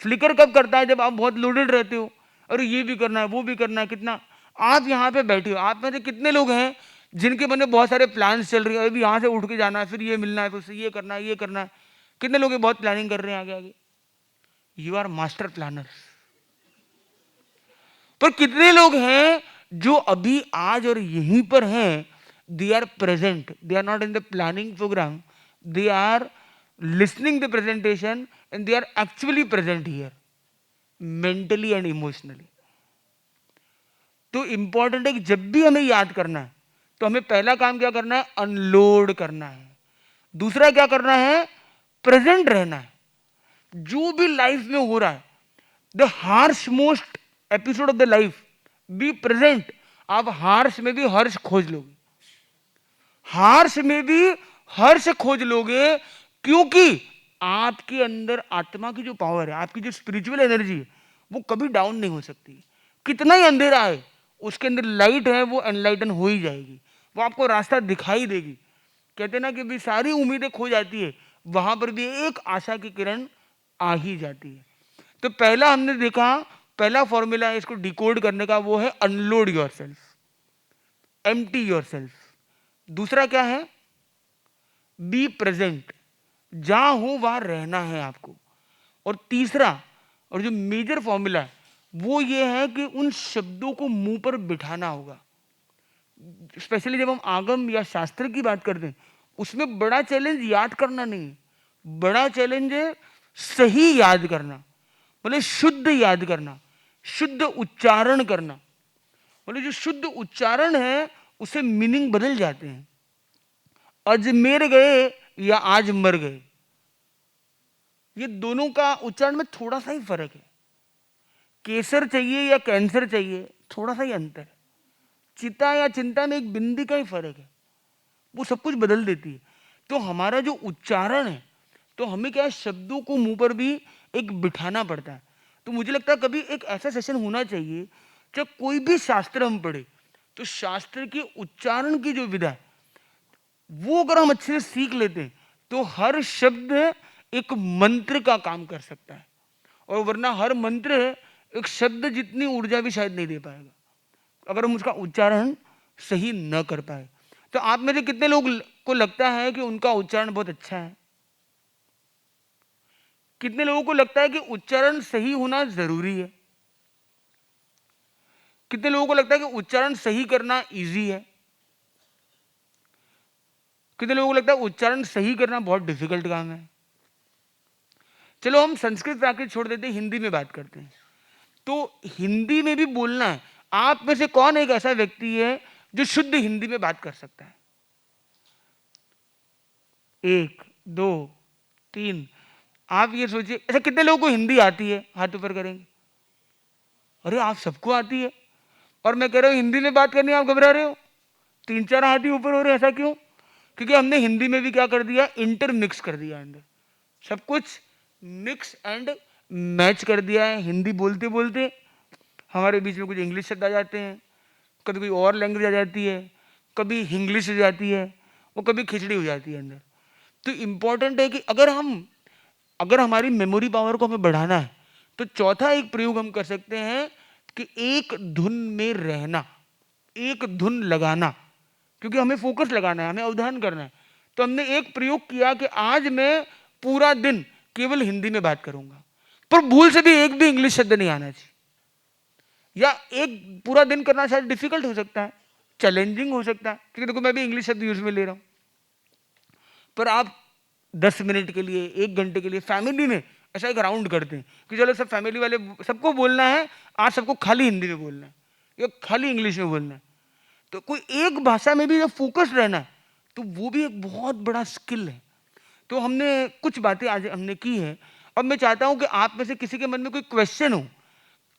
फ्लिकर कब करता है? जब आप बहुत लोडेड रहते हो, अरे ये भी करना है वो भी करना है। कितना आप यहाँ पे बैठे हो, आप में से कितने लोग हैं जिनके मन में बहुत सारे प्लान्स चल रहे हैं, अभी यहाँ से उठ के जाना है, फिर ये मिलना है, फिर उससे ये करना है, ये करना है। कितने लोग बहुत प्लानिंग कर रहे हैं आगे आगे? You are master planners. पर कितने लोग हैं जो अभी आज और यहीं पर हैं, they are present, they are not in the planning programme, they are listening the presentation and they are actually present here mentally and emotionally। तो इंपॉर्टेंट है कि जब भी हमें याद करना है तो हमें पहला काम क्या करना है? अनलोड करना है। दूसरा क्या करना है? प्रेजेंट रहना है। जो भी लाइफ में हो रहा है, the harsh most episode of the life, be present. आप हार्श में भी हर्ष खोज लोगे, हार्श में भी हर्ष खोज लोगे, क्योंकि आपके अंदर आत्मा की जो पावर है, आपकी जो स्पिरिचुअल एनर्जी है, वो कभी डाउन नहीं हो सकती। कितना ही अंधेरा है, उसके अंदर लाइट है, वो एनलाइटन हो ही जाएगी, वो आपको रास्ता दिखाई देगी। कहते ना कि भी सारी उम्मीदें खो जाती है, वहां पर भी एक आशा की किरण आ ही जाती है। तो पहला हमने देखा, पहला फॉर्मूला है इसको डिकोड करने का, वो है अनलोड योरसेल्फ, एम्प्टी योरसेल्फ। दूसरा क्या है? बी प्रेजेंट, जहां हो वहां रहना है आपको। और तीसरा और जो मेजर फॉर्मूला है वो ये है कि उन शब्दों को मुंह पर बिठाना होगा। स्पेशली जब हम आगम या शास्त्र की बात करते हैं, उसमें बड़ा चैलेंज याद करना नहीं है, बड़ा चैलेंज है सही याद करना, मतलब शुद्ध याद करना, शुद्ध उच्चारण करना। मतलब जो शुद्ध उच्चारण है उसे मीनिंग बदल जाते हैं। अजमेर गए या आज मर गए, ये दोनों का उच्चारण में थोड़ा सा ही फर्क है। केसर चाहिए या कैंसर चाहिए, थोड़ा सा ही अंतर है। चिता या चिंता में एक बिंदी का ही फर्क है, वो सब कुछ बदल देती है। तो हमारा जो उच्चारण है, तो हमें क्या है, शब्दों को मुंह पर भी एक बिठाना पड़ता है। तो मुझे लगता है कभी एक ऐसा सेशन होना चाहिए जब कोई भी शास्त्र हम पढ़े तो शास्त्र के उच्चारण की जो विधा है वो अगर हम अच्छे से सीख लेते हैं तो हर शब्द एक मंत्र का काम कर सकता है। और वरना हर मंत्र एक शब्द जितनी ऊर्जा भी शायद नहीं दे पाएगा अगर हम उसका उच्चारण सही न कर पाए। तो आप में से कितने लोग को लगता है कि उनका उच्चारण बहुत अच्छा है? कितने लोगों को लगता है कि उच्चारण सही होना जरूरी है? कितने लोगों को लगता है कि उच्चारण सही करना इजी है? कितने लोगों को लगता है उच्चारण सही करना बहुत डिफिकल्ट काम है? चलो हम संस्कृत प्राकृत छोड़ देते हैं, हिंदी में बात करते हैं। तो हिंदी में भी बोलना है। आप में से कौन एक ऐसा व्यक्ति है जो शुद्ध हिंदी में बात कर सकता है? 1 2 3। आप ये सोचिए, ऐसा कितने लोगों को हिंदी आती है? हाथ ऊपर करेंगे। अरे आप सबको आती है, और मैं कह रहा हूं हिंदी में बात करनी, आप घबरा रहे हो। 3-4 हाथ ही ऊपर हो रहे हैं, ऐसा क्यों? क्योंकि हमने हिंदी में भी क्या कर दिया, इंटरमिक्स कर दिया, अंदर सब कुछ मिक्स एंड मैच कर दिया है। हिंदी बोलते बोलते हमारे बीच में कुछ इंग्लिश शब्द आ जाते हैं, कभी कोई और लैंग्वेज आ जाती है, कभी इंग्लिश हो जाती है, वो कभी खिचड़ी हो जाती है अंदर। तो इम्पॉर्टेंट है कि अगर हमारी मेमोरी पावर को हमें बढ़ाना है तो चौथा एक प्रयोग हम कर सकते हैं कि एक धुन में रहना, एक धुन लगाना, क्योंकि हमें फोकस लगाना है, हमें अवधान करना है। तो हमने एक प्रयोग किया कि आज मैं पूरा दिन केवल हिंदी में बात करूंगा, पर भूल से भी एक भी इंग्लिश शब्द नहीं आना चाहिए। या एक पूरा दिन करना शायद डिफिकल्ट हो सकता है, चैलेंजिंग हो सकता है, क्योंकि देखो मैं भी इंग्लिश शब्द यूज में ले रहा हूं, पर आप 10 मिनट के लिए, 1 घंटे के लिए फैमिली में ऐसा एक राउंड करते हैं कि चलो सब फैमिली वाले सबको बोलना है, आज सबको खाली हिंदी में बोलना है या खाली इंग्लिश में बोलना है। तो कोई एक भाषा में भी जब फोकस रहना है तो वो भी एक बहुत बड़ा स्किल है। तो हमने कुछ बातें आज हमने की है। अब मैं चाहता हूं कि आप में से किसी के मन में कोई क्वेश्चन हो,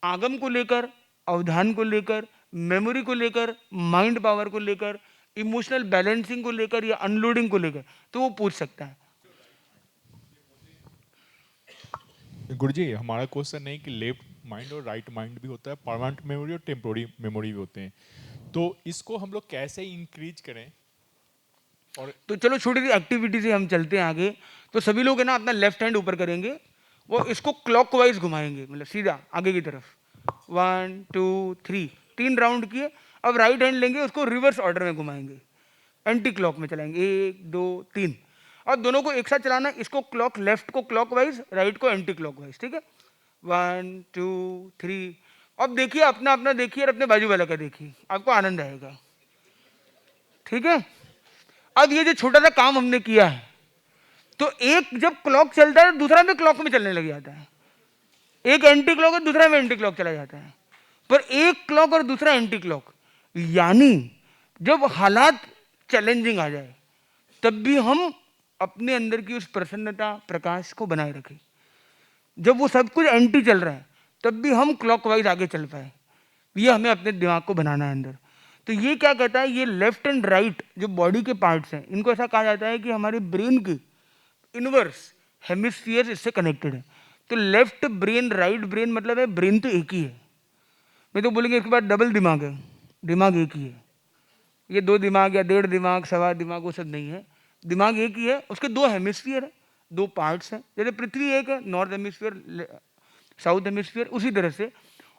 आगम को लेकर, अवधान को लेकर, मेमोरी को लेकर, माइंड पावर को लेकर, इमोशनल बैलेंसिंग को लेकर या अनलोडिंग को लेकर, तो वो पूछ सकता है। गुरुजी, हमारा क्वेश्चन है कि लेफ्ट माइंड और राइट माइंड भी होता है, परमानेंट मेमोरी और टेम्पोररी मेमोरी भी होते हैं, तो इसको हम लोग कैसे इंक्रीज करें? और तो चलो छोटी सी एक्टिविटी से हम चलते हैं आगे। तो सभी लोग है ना अपना लेफ्ट हैंड ऊपर करेंगे, वो इसको क्लॉकवाइज घुमाएंगे, मतलब सीधा आगे की तरफ। 1 2 3 3 राउंड किए। अब राइट हैंड लेंगे, उसको रिवर्स ऑर्डर में घुमाएंगे, एंटी क्लॉक में चलाएंगे। 1 2 3। अब दोनों को एक साथ चलाना है, इसको क्लॉक, लेफ्ट को क्लॉकवाइज, राइट को एंटी क्लॉकवाइज, ठीक है। 1 2 3। अब देखिए अपना अपना देखिए और अपने बाजू वाला का देखिए, आपको आनंद आएगा, ठीक है। अब ये जो छोटा सा काम हमने किया है, तो एक जब क्लॉक चलता है दूसरा भी क्लॉक में चलने लग जाता है। एक एंटी क्लॉक है, दूसरा में एंटी क्लॉक चला जाता है, पर एक क्लॉक और दूसरा एंटी क्लॉक। यानी जब हालात चैलेंजिंग आ जाए तब भी हम अपने अंदर की उस प्रसन्नता, प्रकाश को बनाए रखें। जब वो सब कुछ एंटी चल रहा है तब भी हम क्लॉकवाइज आगे चल पाए, ये हमें अपने दिमाग को बनाना है अंदर। तो ये क्या कहता है, ये लेफ्ट एंड राइट जो बॉडी के पार्ट्स हैं, इनको ऐसा कहा जाता है कि हमारे ब्रेन के इनवर्स हेमिस्फीयर इससे कनेक्टेड है। तो लेफ्ट ब्रेन, राइट ब्रेन, मतलब है ब्रेन तो एक ही है। मैं तो बोलेंगे इसके बाद डबल दिमाग है, दिमाग एक ही है। ये 2 दिमाग या 1.5 दिमाग, 1.25 दिमाग, वो सब नहीं है। दिमाग एक ही है, उसके 2 हेमिस्फीयर है, 2 पार्ट्स हैं। जैसे पृथ्वी एक है, नॉर्थ हेमिस्फीयर, साउथ हेमिस्फीयर, उसी तरह से।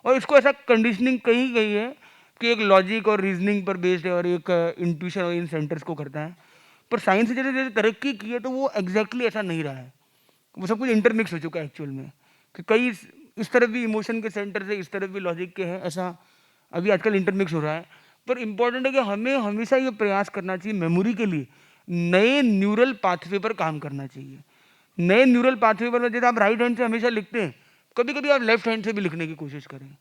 और इसको ऐसा कंडीशनिंग कही गई है कि एक लॉजिक और रीजनिंग पर बेस्ड है और एक इंट्यूशन और इन सेंटर्स को करता है। पर साइंस ने जैसे जैसे तरक्की की है तो वो एग्जैक्टली ऐसा नहीं रहा है, वो सब कुछ इंटरमिक्स हो चुका है एक्चुअल में, कि कई इस तरफ भी इमोशन के सेंटर है, इस तरफ भी लॉजिक के हैं, ऐसा अभी आजकल इंटरमिक्स हो रहा है। पर इंपॉर्टेंट है कि हमें हमेशा ये प्रयास करना चाहिए मेमोरी के लिए नए न्यूरल पाथवे पर काम करना चाहिए। नए न्यूरल पाथवे पर, जैसे आप राइट हैंड से हमेशा लिखते हैं, कभी कभी आप लेफ्ट हैंड से भी लिखने की कोशिश करें।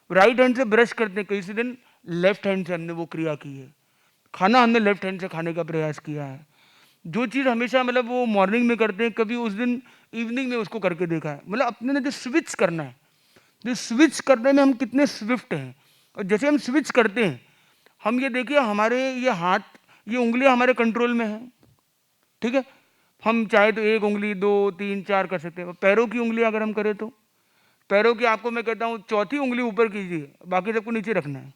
राइट हैंड से ब्रश करते हैं, किसी दिन लेफ्ट हैंड से हमने वो क्रिया की है। खाना हमने लेफ्ट हैंड से खाने का प्रयास किया है। जो चीज़ हमेशा मतलब वो मॉर्निंग में करते हैं, कभी उस दिन इवनिंग में उसको करके देखा है। मतलब अपने ने जो स्विच करना है, जो स्विच करने में हम कितने स्विफ्ट हैं। और जैसे हम स्विच करते हैं, हम ये देखिए हमारे ये हाथ, ये उंगलियां हमारे कंट्रोल में हैं, ठीक है। हम चाहे तो 1 उंगली, 2 3 4 कर सकते हैं। पैरों की उंगली अगर हम करें तो पैरों की, आपको मैं कहता हूँ 4थी उंगली ऊपर कीजिए, बाकी सबको नीचे रखना है।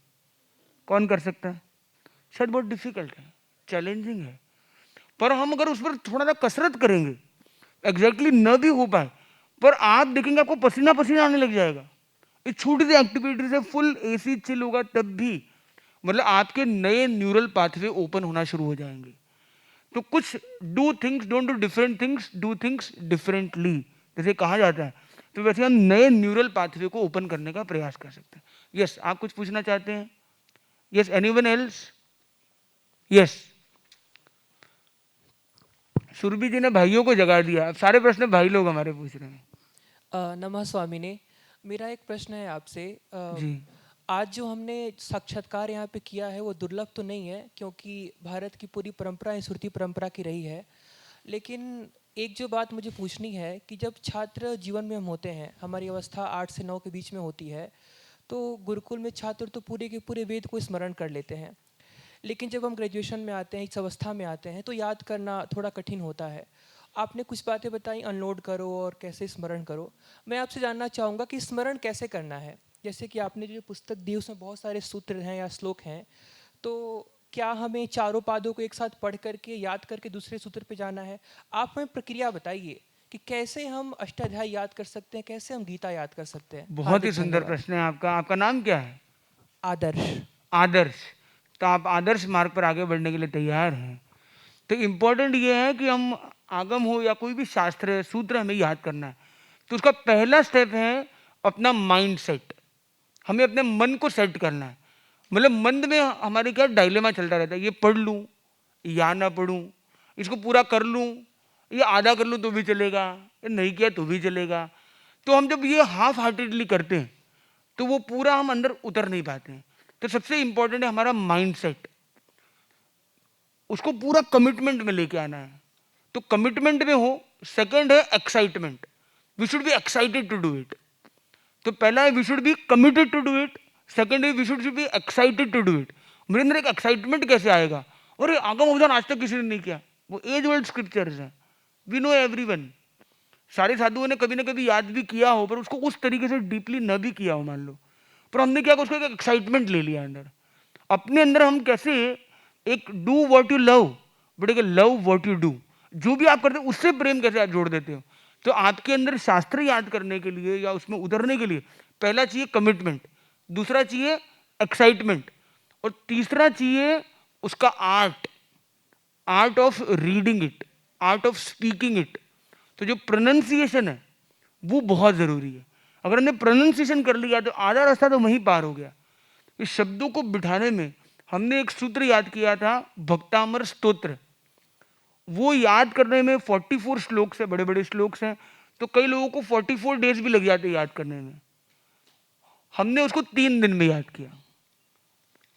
कौन कर सकता है? शायद बहुत डिफिकल्ट है, चैलेंजिंग है। पर हम अगर उस पर थोड़ा सा कसरत करेंगे, एग्जैक्टली न भी हो पाए, पर आप देखेंगे आपको पसीना पसीना आने लग जाएगा। इस छोटी सी एक्टिविटी से फुल एसी चिल होगा, तब भी मतलब आपके नए न्यूरल पाथवे ओपन होना शुरू हो जाएंगे। तो कुछ do things, don't do different things, do things differently, जैसे कहा जाता है। तो वैसे हम नए न्यूरल पाथवे को ओपन करने का प्रयास कर सकते हैं। यस, आप कुछ पूछना चाहते हैं? Yes, anyone else? Yes, Surabhi ji ने भाइयों को जगा दिया, अब सारे प्रश्न भाई लोग हमारे पूछ रहे हैं। नमः स्वामिने, मेरा एक प्रश्न है आपसे। जी। आज जो हमने साक्षात्कार यहाँ पे किया है वो दुर्लभ तो नहीं है, क्योंकि भारत की पूरी परंपरा श्रुति परंपरा की रही है। लेकिन एक जो बात मुझे पूछनी है कि जब छात्र जीवन में हम होते हैं, हमारी अवस्था 8 से 9 के बीच में होती है, तो गुरुकुल में छात्र तो पूरे के पूरे वेद को स्मरण कर लेते हैं। लेकिन जब हम ग्रेजुएशन में आते हैं, इस अवस्था में आते हैं, तो याद करना थोड़ा कठिन होता है। आपने कुछ बातें बताई, अनलोड करो और कैसे स्मरण करो। मैं आपसे जानना चाहूँगा कि स्मरण कैसे करना है। जैसे कि आपने जो पुस्तक दी उसमें बहुत सारे सूत्र हैं या श्लोक हैं, तो क्या हमें चारों पादों को एक साथ पढ़ करके याद करके दूसरे सूत्र पे जाना है? आप हमें प्रक्रिया बताइए कि कैसे हम अष्टाध्याय याद कर सकते हैं, कैसे हम गीता याद कर सकते हैं। बहुत ही सुंदर प्रश्न है आपका। आपका नाम क्या है? आदर्श। आदर्श, तो आप आदर्श मार्ग पर आगे बढ़ने के लिए तैयार हैं। तो इम्पोर्टेंट ये है कि हम आगम हो या कोई भी शास्त्र सूत्र हमें याद करना है, तो उसका पहला स्टेप है अपना माइंड सेट। हमें अपने मन को सेट करना है। मतलब मन में हमारे क्या डायलेमा चलता रहता है, ये पढ़ लूँ या ना पढ़ूँ, इसको पूरा कर लूँ या आधा कर लूँ तो भी चलेगा, या नहीं किया तो भी चलेगा। तो हम जब ये हाफ हार्टेडली करते हैं तो वो पूरा हम अंदर उतर नहीं पाते हैं। तो सबसे इंपॉर्टेंट है हमारा माइंड सेट, उसको पूरा कमिटमेंट में लेके आना है। तो कमिटमेंट में हो। सेकंड है excitement, we should be excited to do it. तो पहला है we should be committed to do it, second है we should be excited to do it. मेरे अंदर एक एक्साइटमेंट कैसे आएगा, और ये आगम अवधान आज तक किसी ने नहीं किया, वो एज ओल्ड स्क्रिप्चर्स हैं, वी नो एवरीवन। सारे साधुओं ने कभी ना कभी याद भी किया हो, पर उसको उस तरीके से डीपली न भी किया हो मान लो, पर हमने क्या उसको एक एक्साइटमेंट ले लिया अंदर। अपने अंदर हम कैसे एक do what you love but एक लव व्हाट यू डू, जो भी आप करते हो उससे प्रेम कैसे आप जोड़ देते हो। तो आपके अंदर शास्त्र याद करने के लिए या उसमें उतरने के लिए पहला चाहिए कमिटमेंट, दूसरा चाहिए एक्साइटमेंट, और तीसरा चाहिए उसका art of reading it, art of speaking it. तो जो प्रोनाउंसिएशन है वो बहुत ज़रूरी है। अगर हमने प्रोनाउंसिएशन कर लिया तो आधा रास्ता तो वहीं पार हो गया। इस शब्दों को बिठाने में हमने एक सूत्र याद किया था, भक्तामर स्तोत्र। वो याद करने में 44 श्लोक है, बड़े बड़े श्लोक्स हैं, तो कई लोगों को 44 डेज भी लग जाते याद करने में। हमने उसको 3 दिन में याद किया।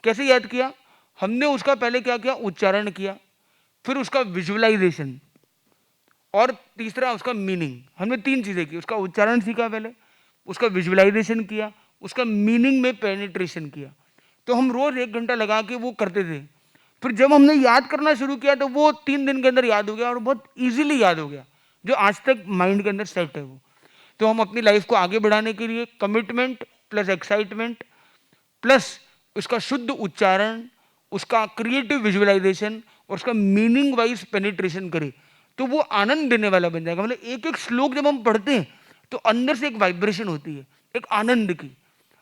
कैसे याद किया? हमने उसका पहले क्या किया, उच्चारण किया, फिर उसका विजुअलाइजेशन, और तीसरा उसका मीनिंग। हमने 3 चीज़ें की, उसका उच्चारण सीखा पहले, उसका विजुअलाइजेशन किया, उसका मीनिंग में पेनिट्रेशन किया। तो हम रोज़ 1 घंटा लगा के वो करते थे। फिर जब हमने याद करना शुरू किया तो वो 3 दिन के अंदर याद हो गया, और बहुत ईजिली याद हो गया, जो आज तक माइंड के अंदर सेट है वो। तो हम अपनी लाइफ को आगे बढ़ाने के लिए कमिटमेंट प्लस एक्साइटमेंट प्लस उसका शुद्ध उच्चारण, उसका क्रिएटिव विजुअलाइजेशन और उसका मीनिंग वाइज पेनिट्रेशन करें, तो वो आनंद देने वाला बन जाएगा। मतलब एक एक श्लोक जब हम पढ़ते हैं तो अंदर से एक वाइब्रेशन होती है, एक आनंद की,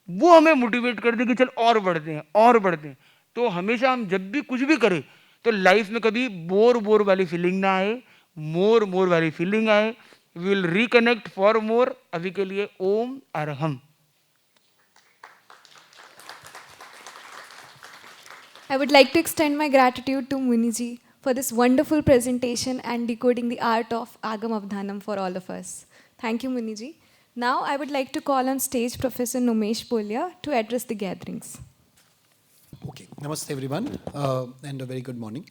वो हमें मोटिवेट कर दे कि चल और बढ़ते हैं और बढ़ते हैं। तो हमेशा हम जब भी कुछ भी करें तो लाइफ में कभी बोर वाली फीलिंग ना आए, मोर वाली फीलिंग आए। We will reconnect for more. अभी के लिए ओम Arham. I would like to extend my gratitude to Muniji for this wonderful presentation and decoding the art of Agam Avdhanam for all of us. Thank you, Muniji. Now I would like to call on stage Professor Numesh Polya to address the gatherings. Okay, namaste everyone, and a very good morning.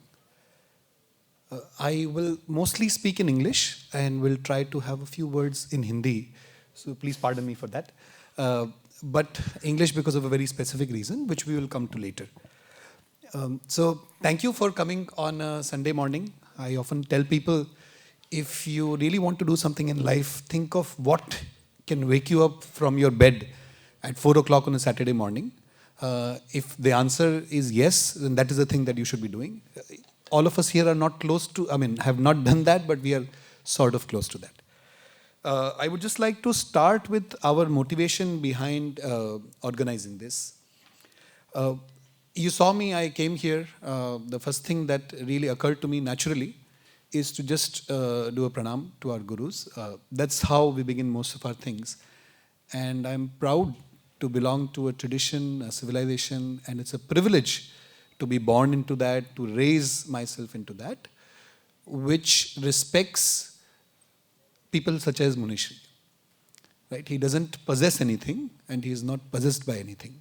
I will mostly speak in English and will try to have a few words in Hindi, so please pardon me for that. But English because of a very specific reason, which we will come to later. So thank you for coming on a Sunday morning. I often tell people, if you really want to do something in life, think of what can wake you up from your bed at 4 o'clock on a Saturday morning. If the answer is yes, then that is the thing that you should be doing. All of us here are not close to, have not done that, but we are sort of close to that. I would just like to start with our motivation behind organizing this. You saw me, I came here. The first thing that really occurred to me naturally is to just do a pranam to our gurus. That's how we begin most of our things. And I'm proud to belong to a tradition, a civilization, and it's a privilege to be born into that, to raise myself into that, which respects people such as Munishri. Right? He doesn't possess anything, and he is not possessed by anything.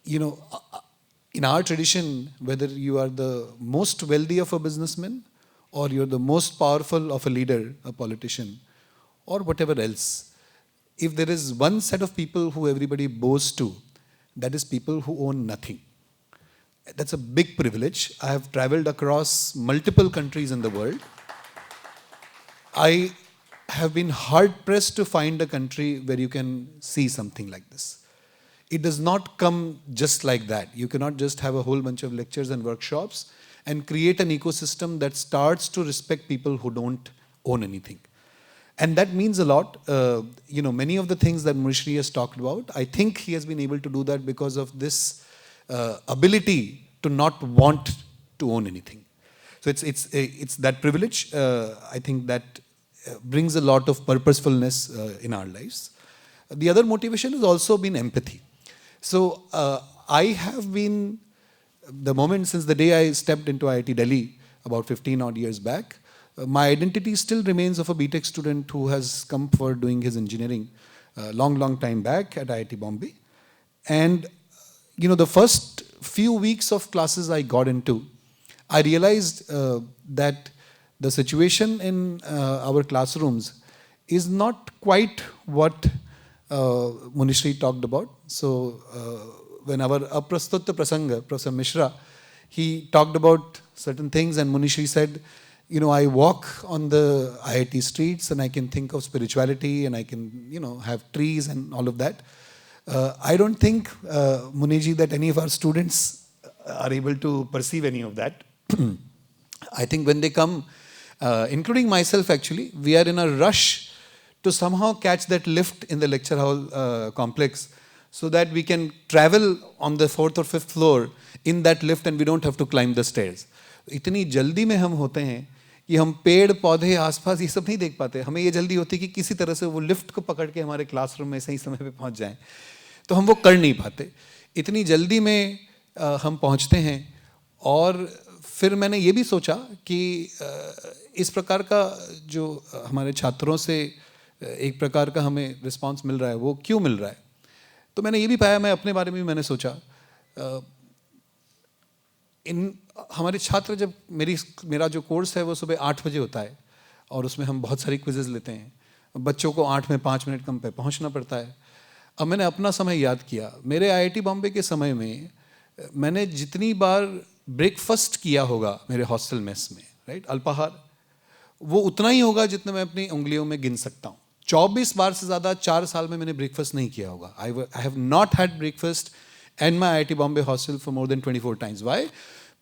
In our tradition, whether you are the most wealthy of a businessman or you're the most powerful of a leader, a politician, or whatever else, if there is one set of people who everybody bows to, that is people who own nothing. That's a big privilege. I have traveled across multiple countries in the world. I have been hard-pressed to find a country where you can see something like this. It does not come just like that. You cannot just have a whole bunch of lectures and workshops and create an ecosystem that starts to respect people who don't own anything. And that means a lot. Many of the things that Munishri has talked about, I think he has been able to do that because of this ability to not want to own anything. So it's that privilege. I think that brings a lot of purposefulness in our lives. The other motivation has also been empathy. So I have been, the moment since the day I stepped into IIT Delhi about 15 odd years back, my identity still remains of a BTech student who has come for doing his engineering long time back at IIT Bombay. And the first few weeks of classes I got into, I realized that the situation in our classrooms is not quite what Munishri talked about. So when our Aprastutta Prasanga, Professor Mishra, he talked about certain things, and Munishri said, you know, I walk on the IIT streets and I can think of spirituality and I can, you know, have trees and all of that. I don't think, Muniji, that any of our students are able to perceive any of that. I think when they come, including myself actually, we are in a rush to somehow catch that lift in the lecture hall complex so that we can travel on the 4th or 5th floor in that lift and we don't have to climb the stairs. इतनी जल्दी में हम होते हैं कि हम पेड़ पौधे आसपास ये सब नहीं देख पाते. हमें ये जल्दी होती है कि किसी तरह से वो लिफ्ट को पकड़ के हमारे क्लासरूम में सही समय पे पहुंच जाएं, तो हम वो कर नहीं पाते. इतनी जल्दी में हम पहुंचते हैं. और फिर मैंने ये भी सोचा कि इस प्रकार का जो हमारे छात्रों से एक प्रकार का हमें रिस्पांस मिल रहा है, वो क्यों मिल रहा है. तो मैंने ये भी पाया, मैं अपने बारे में भी मैंने सोचा, हमारे छात्र जब मेरा जो कोर्स है वो सुबह 8 बजे होता है और उसमें हम बहुत सारी क्विजेज लेते हैं. बच्चों को 8 में 5 मिनट कम पे पहुंचना पड़ता है. अब मैंने अपना समय याद किया. मेरे आईआईटी बॉम्बे के समय में मैंने जितनी बार ब्रेकफास्ट किया होगा मेरे हॉस्टल मेस में, राइट, अल्पाहार, वो उतना ही होगा जितना मैं अपनी उंगलियों में गिन सकता हूँ. 24 बार से ज़्यादा 4 साल में मैंने ब्रेकफास्ट नहीं किया होगा. I have not had breakfast in my IIT Bombay hostel for more than 24 times. Why?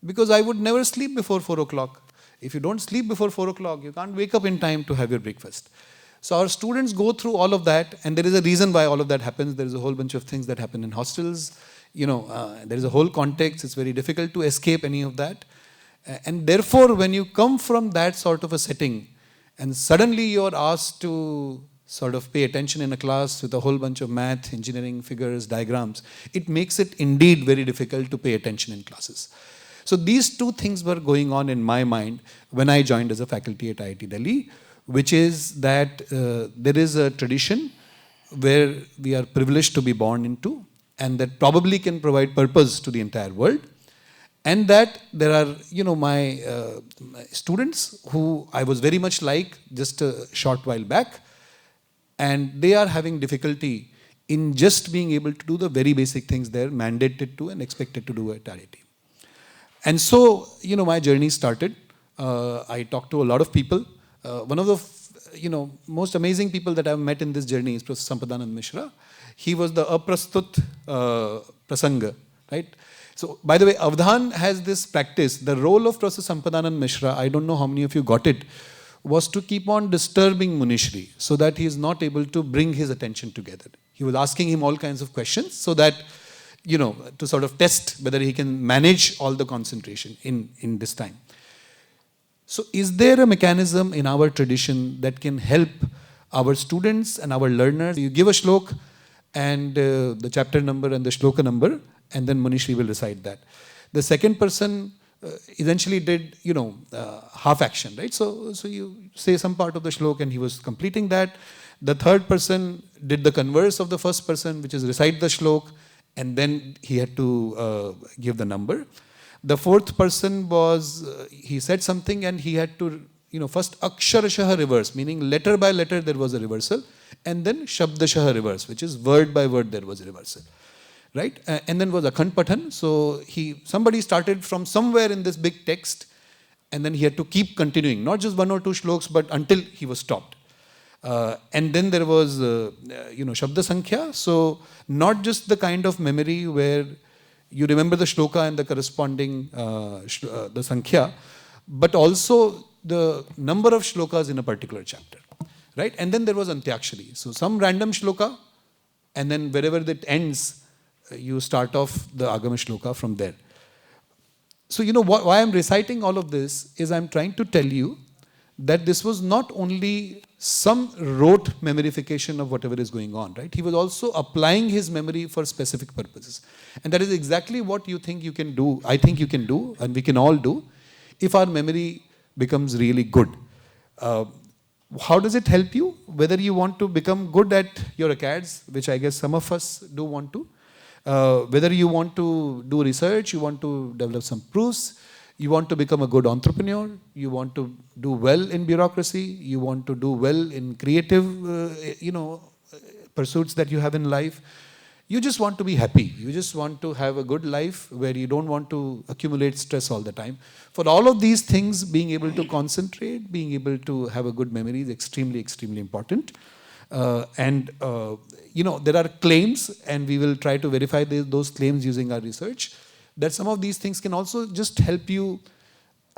Because I would never sleep before 4 o'clock. If you don't sleep before 4 o'clock, you can't wake up in time to have your breakfast. So our students go through all of that, and there is a reason why all of that happens. There is a whole bunch of things that happen in hostels. You know, there is a whole context. It's very difficult to escape any of that. And therefore, when you come from that sort of a setting, and suddenly you're asked to sort of pay attention in a class with a whole bunch of math, engineering, figures, diagrams, it makes it indeed very difficult to pay attention in classes. So these two things were going on in my mind when I joined as a faculty at IIT Delhi, which is that there is a tradition where we are privileged to be born into, and that probably can provide purpose to the entire world. And that there are, you know, my students who I was very much like just a short while back, and they are having difficulty in just being able to do the very basic things they're mandated to and expected to do at IIT. And so, you know, my journey started. I talked to a lot of people. One of the, you know, most amazing people that I've met in this journey is Professor Sampadanand Mishra. He was the Aprastut Prasanga, right? So, by the way, Avdhan has this practice. The role of Professor Sampadanand Mishra, I don't know how many of you got it, was to keep on disturbing Munishri so that he is not able to bring his attention together. He was asking him all kinds of questions so that, you know, to sort of test whether he can manage all the concentration in this time. So is there a mechanism in our tradition that can help our students and our learners? You give a shlok and the chapter number and the shloka number, and then Munishri will recite that. The second person eventually did, you know, half action, right? So you say some part of the shlok and he was completing that. The third person did the converse of the first person, which is recite the shlok, and then he had to give the number. The fourth person was, he said something and he had to, you know, first aksharashaha reverse, meaning letter by letter there was a reversal, and then shabdashaha reverse, which is word by word there was a reversal. Right? And then was Akhand Pathan. So somebody started from somewhere in this big text, and then he had to keep continuing, not just 1 or 2 shloks, but until he was stopped. And then there was, you know, Shabda Sankhya. So not just the kind of memory where you remember the shloka and the corresponding the Sankhya, but also the number of shlokas in a particular chapter. Right? And then there was Antyakshari. So some random shloka, and then wherever that ends, you start off the Agama Shloka from there. So, you know, why I'm reciting all of this is I'm trying to tell you that this was not only some rote memorification of whatever is going on, right? He was also applying his memory for specific purposes. And that is exactly what you think you can do, I think you can do, and we can all do, if our memory becomes really good. How does it help you? Whether you want to become good at your acads, which I guess some of us do want to, whether you want to do research, you want to develop some proofs, you want to become a good entrepreneur, you want to do well in bureaucracy, you want to do well in creative, you know, pursuits that you have in life, You just want to be happy. You just want to have a good life where you don't want to accumulate stress all the time. For all of these things, being able to concentrate, being able to have a good memory is extremely, extremely important. There are claims, and we will try to verify those claims using our research, that some of these things can also just help you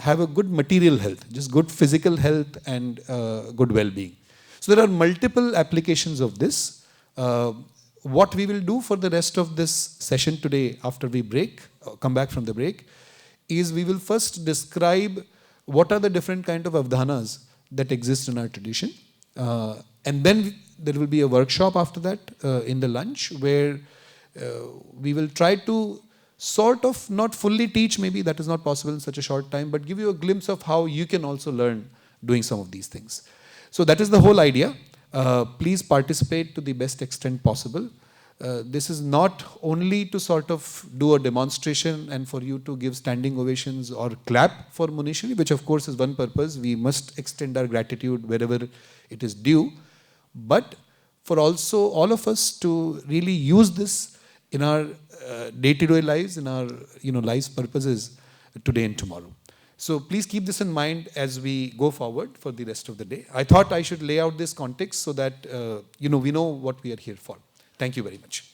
have a good material health, just good physical health and good well-being. So there are multiple applications of this. What we will do for the rest of this session today after we come back from the break, is we will first describe what are the different kind of avdhanas that exist in our tradition. And then there will be a workshop after that in the lunch where we will try to sort of not fully teach, maybe that is not possible in such a short time, but give you a glimpse of how you can also learn doing some of these things. So that is the whole idea. Please participate to the best extent possible. This is not only to sort of do a demonstration and for you to give standing ovations or clap for Munishri, which of course is one purpose. We must extend our gratitude wherever it is due. But for also all of us to really use this in our day-to-day lives, in our life's purposes today and tomorrow. So please keep this in mind as we go forward for the rest of the day. I thought I should lay out this context so that we know what we are here for. Thank you very much.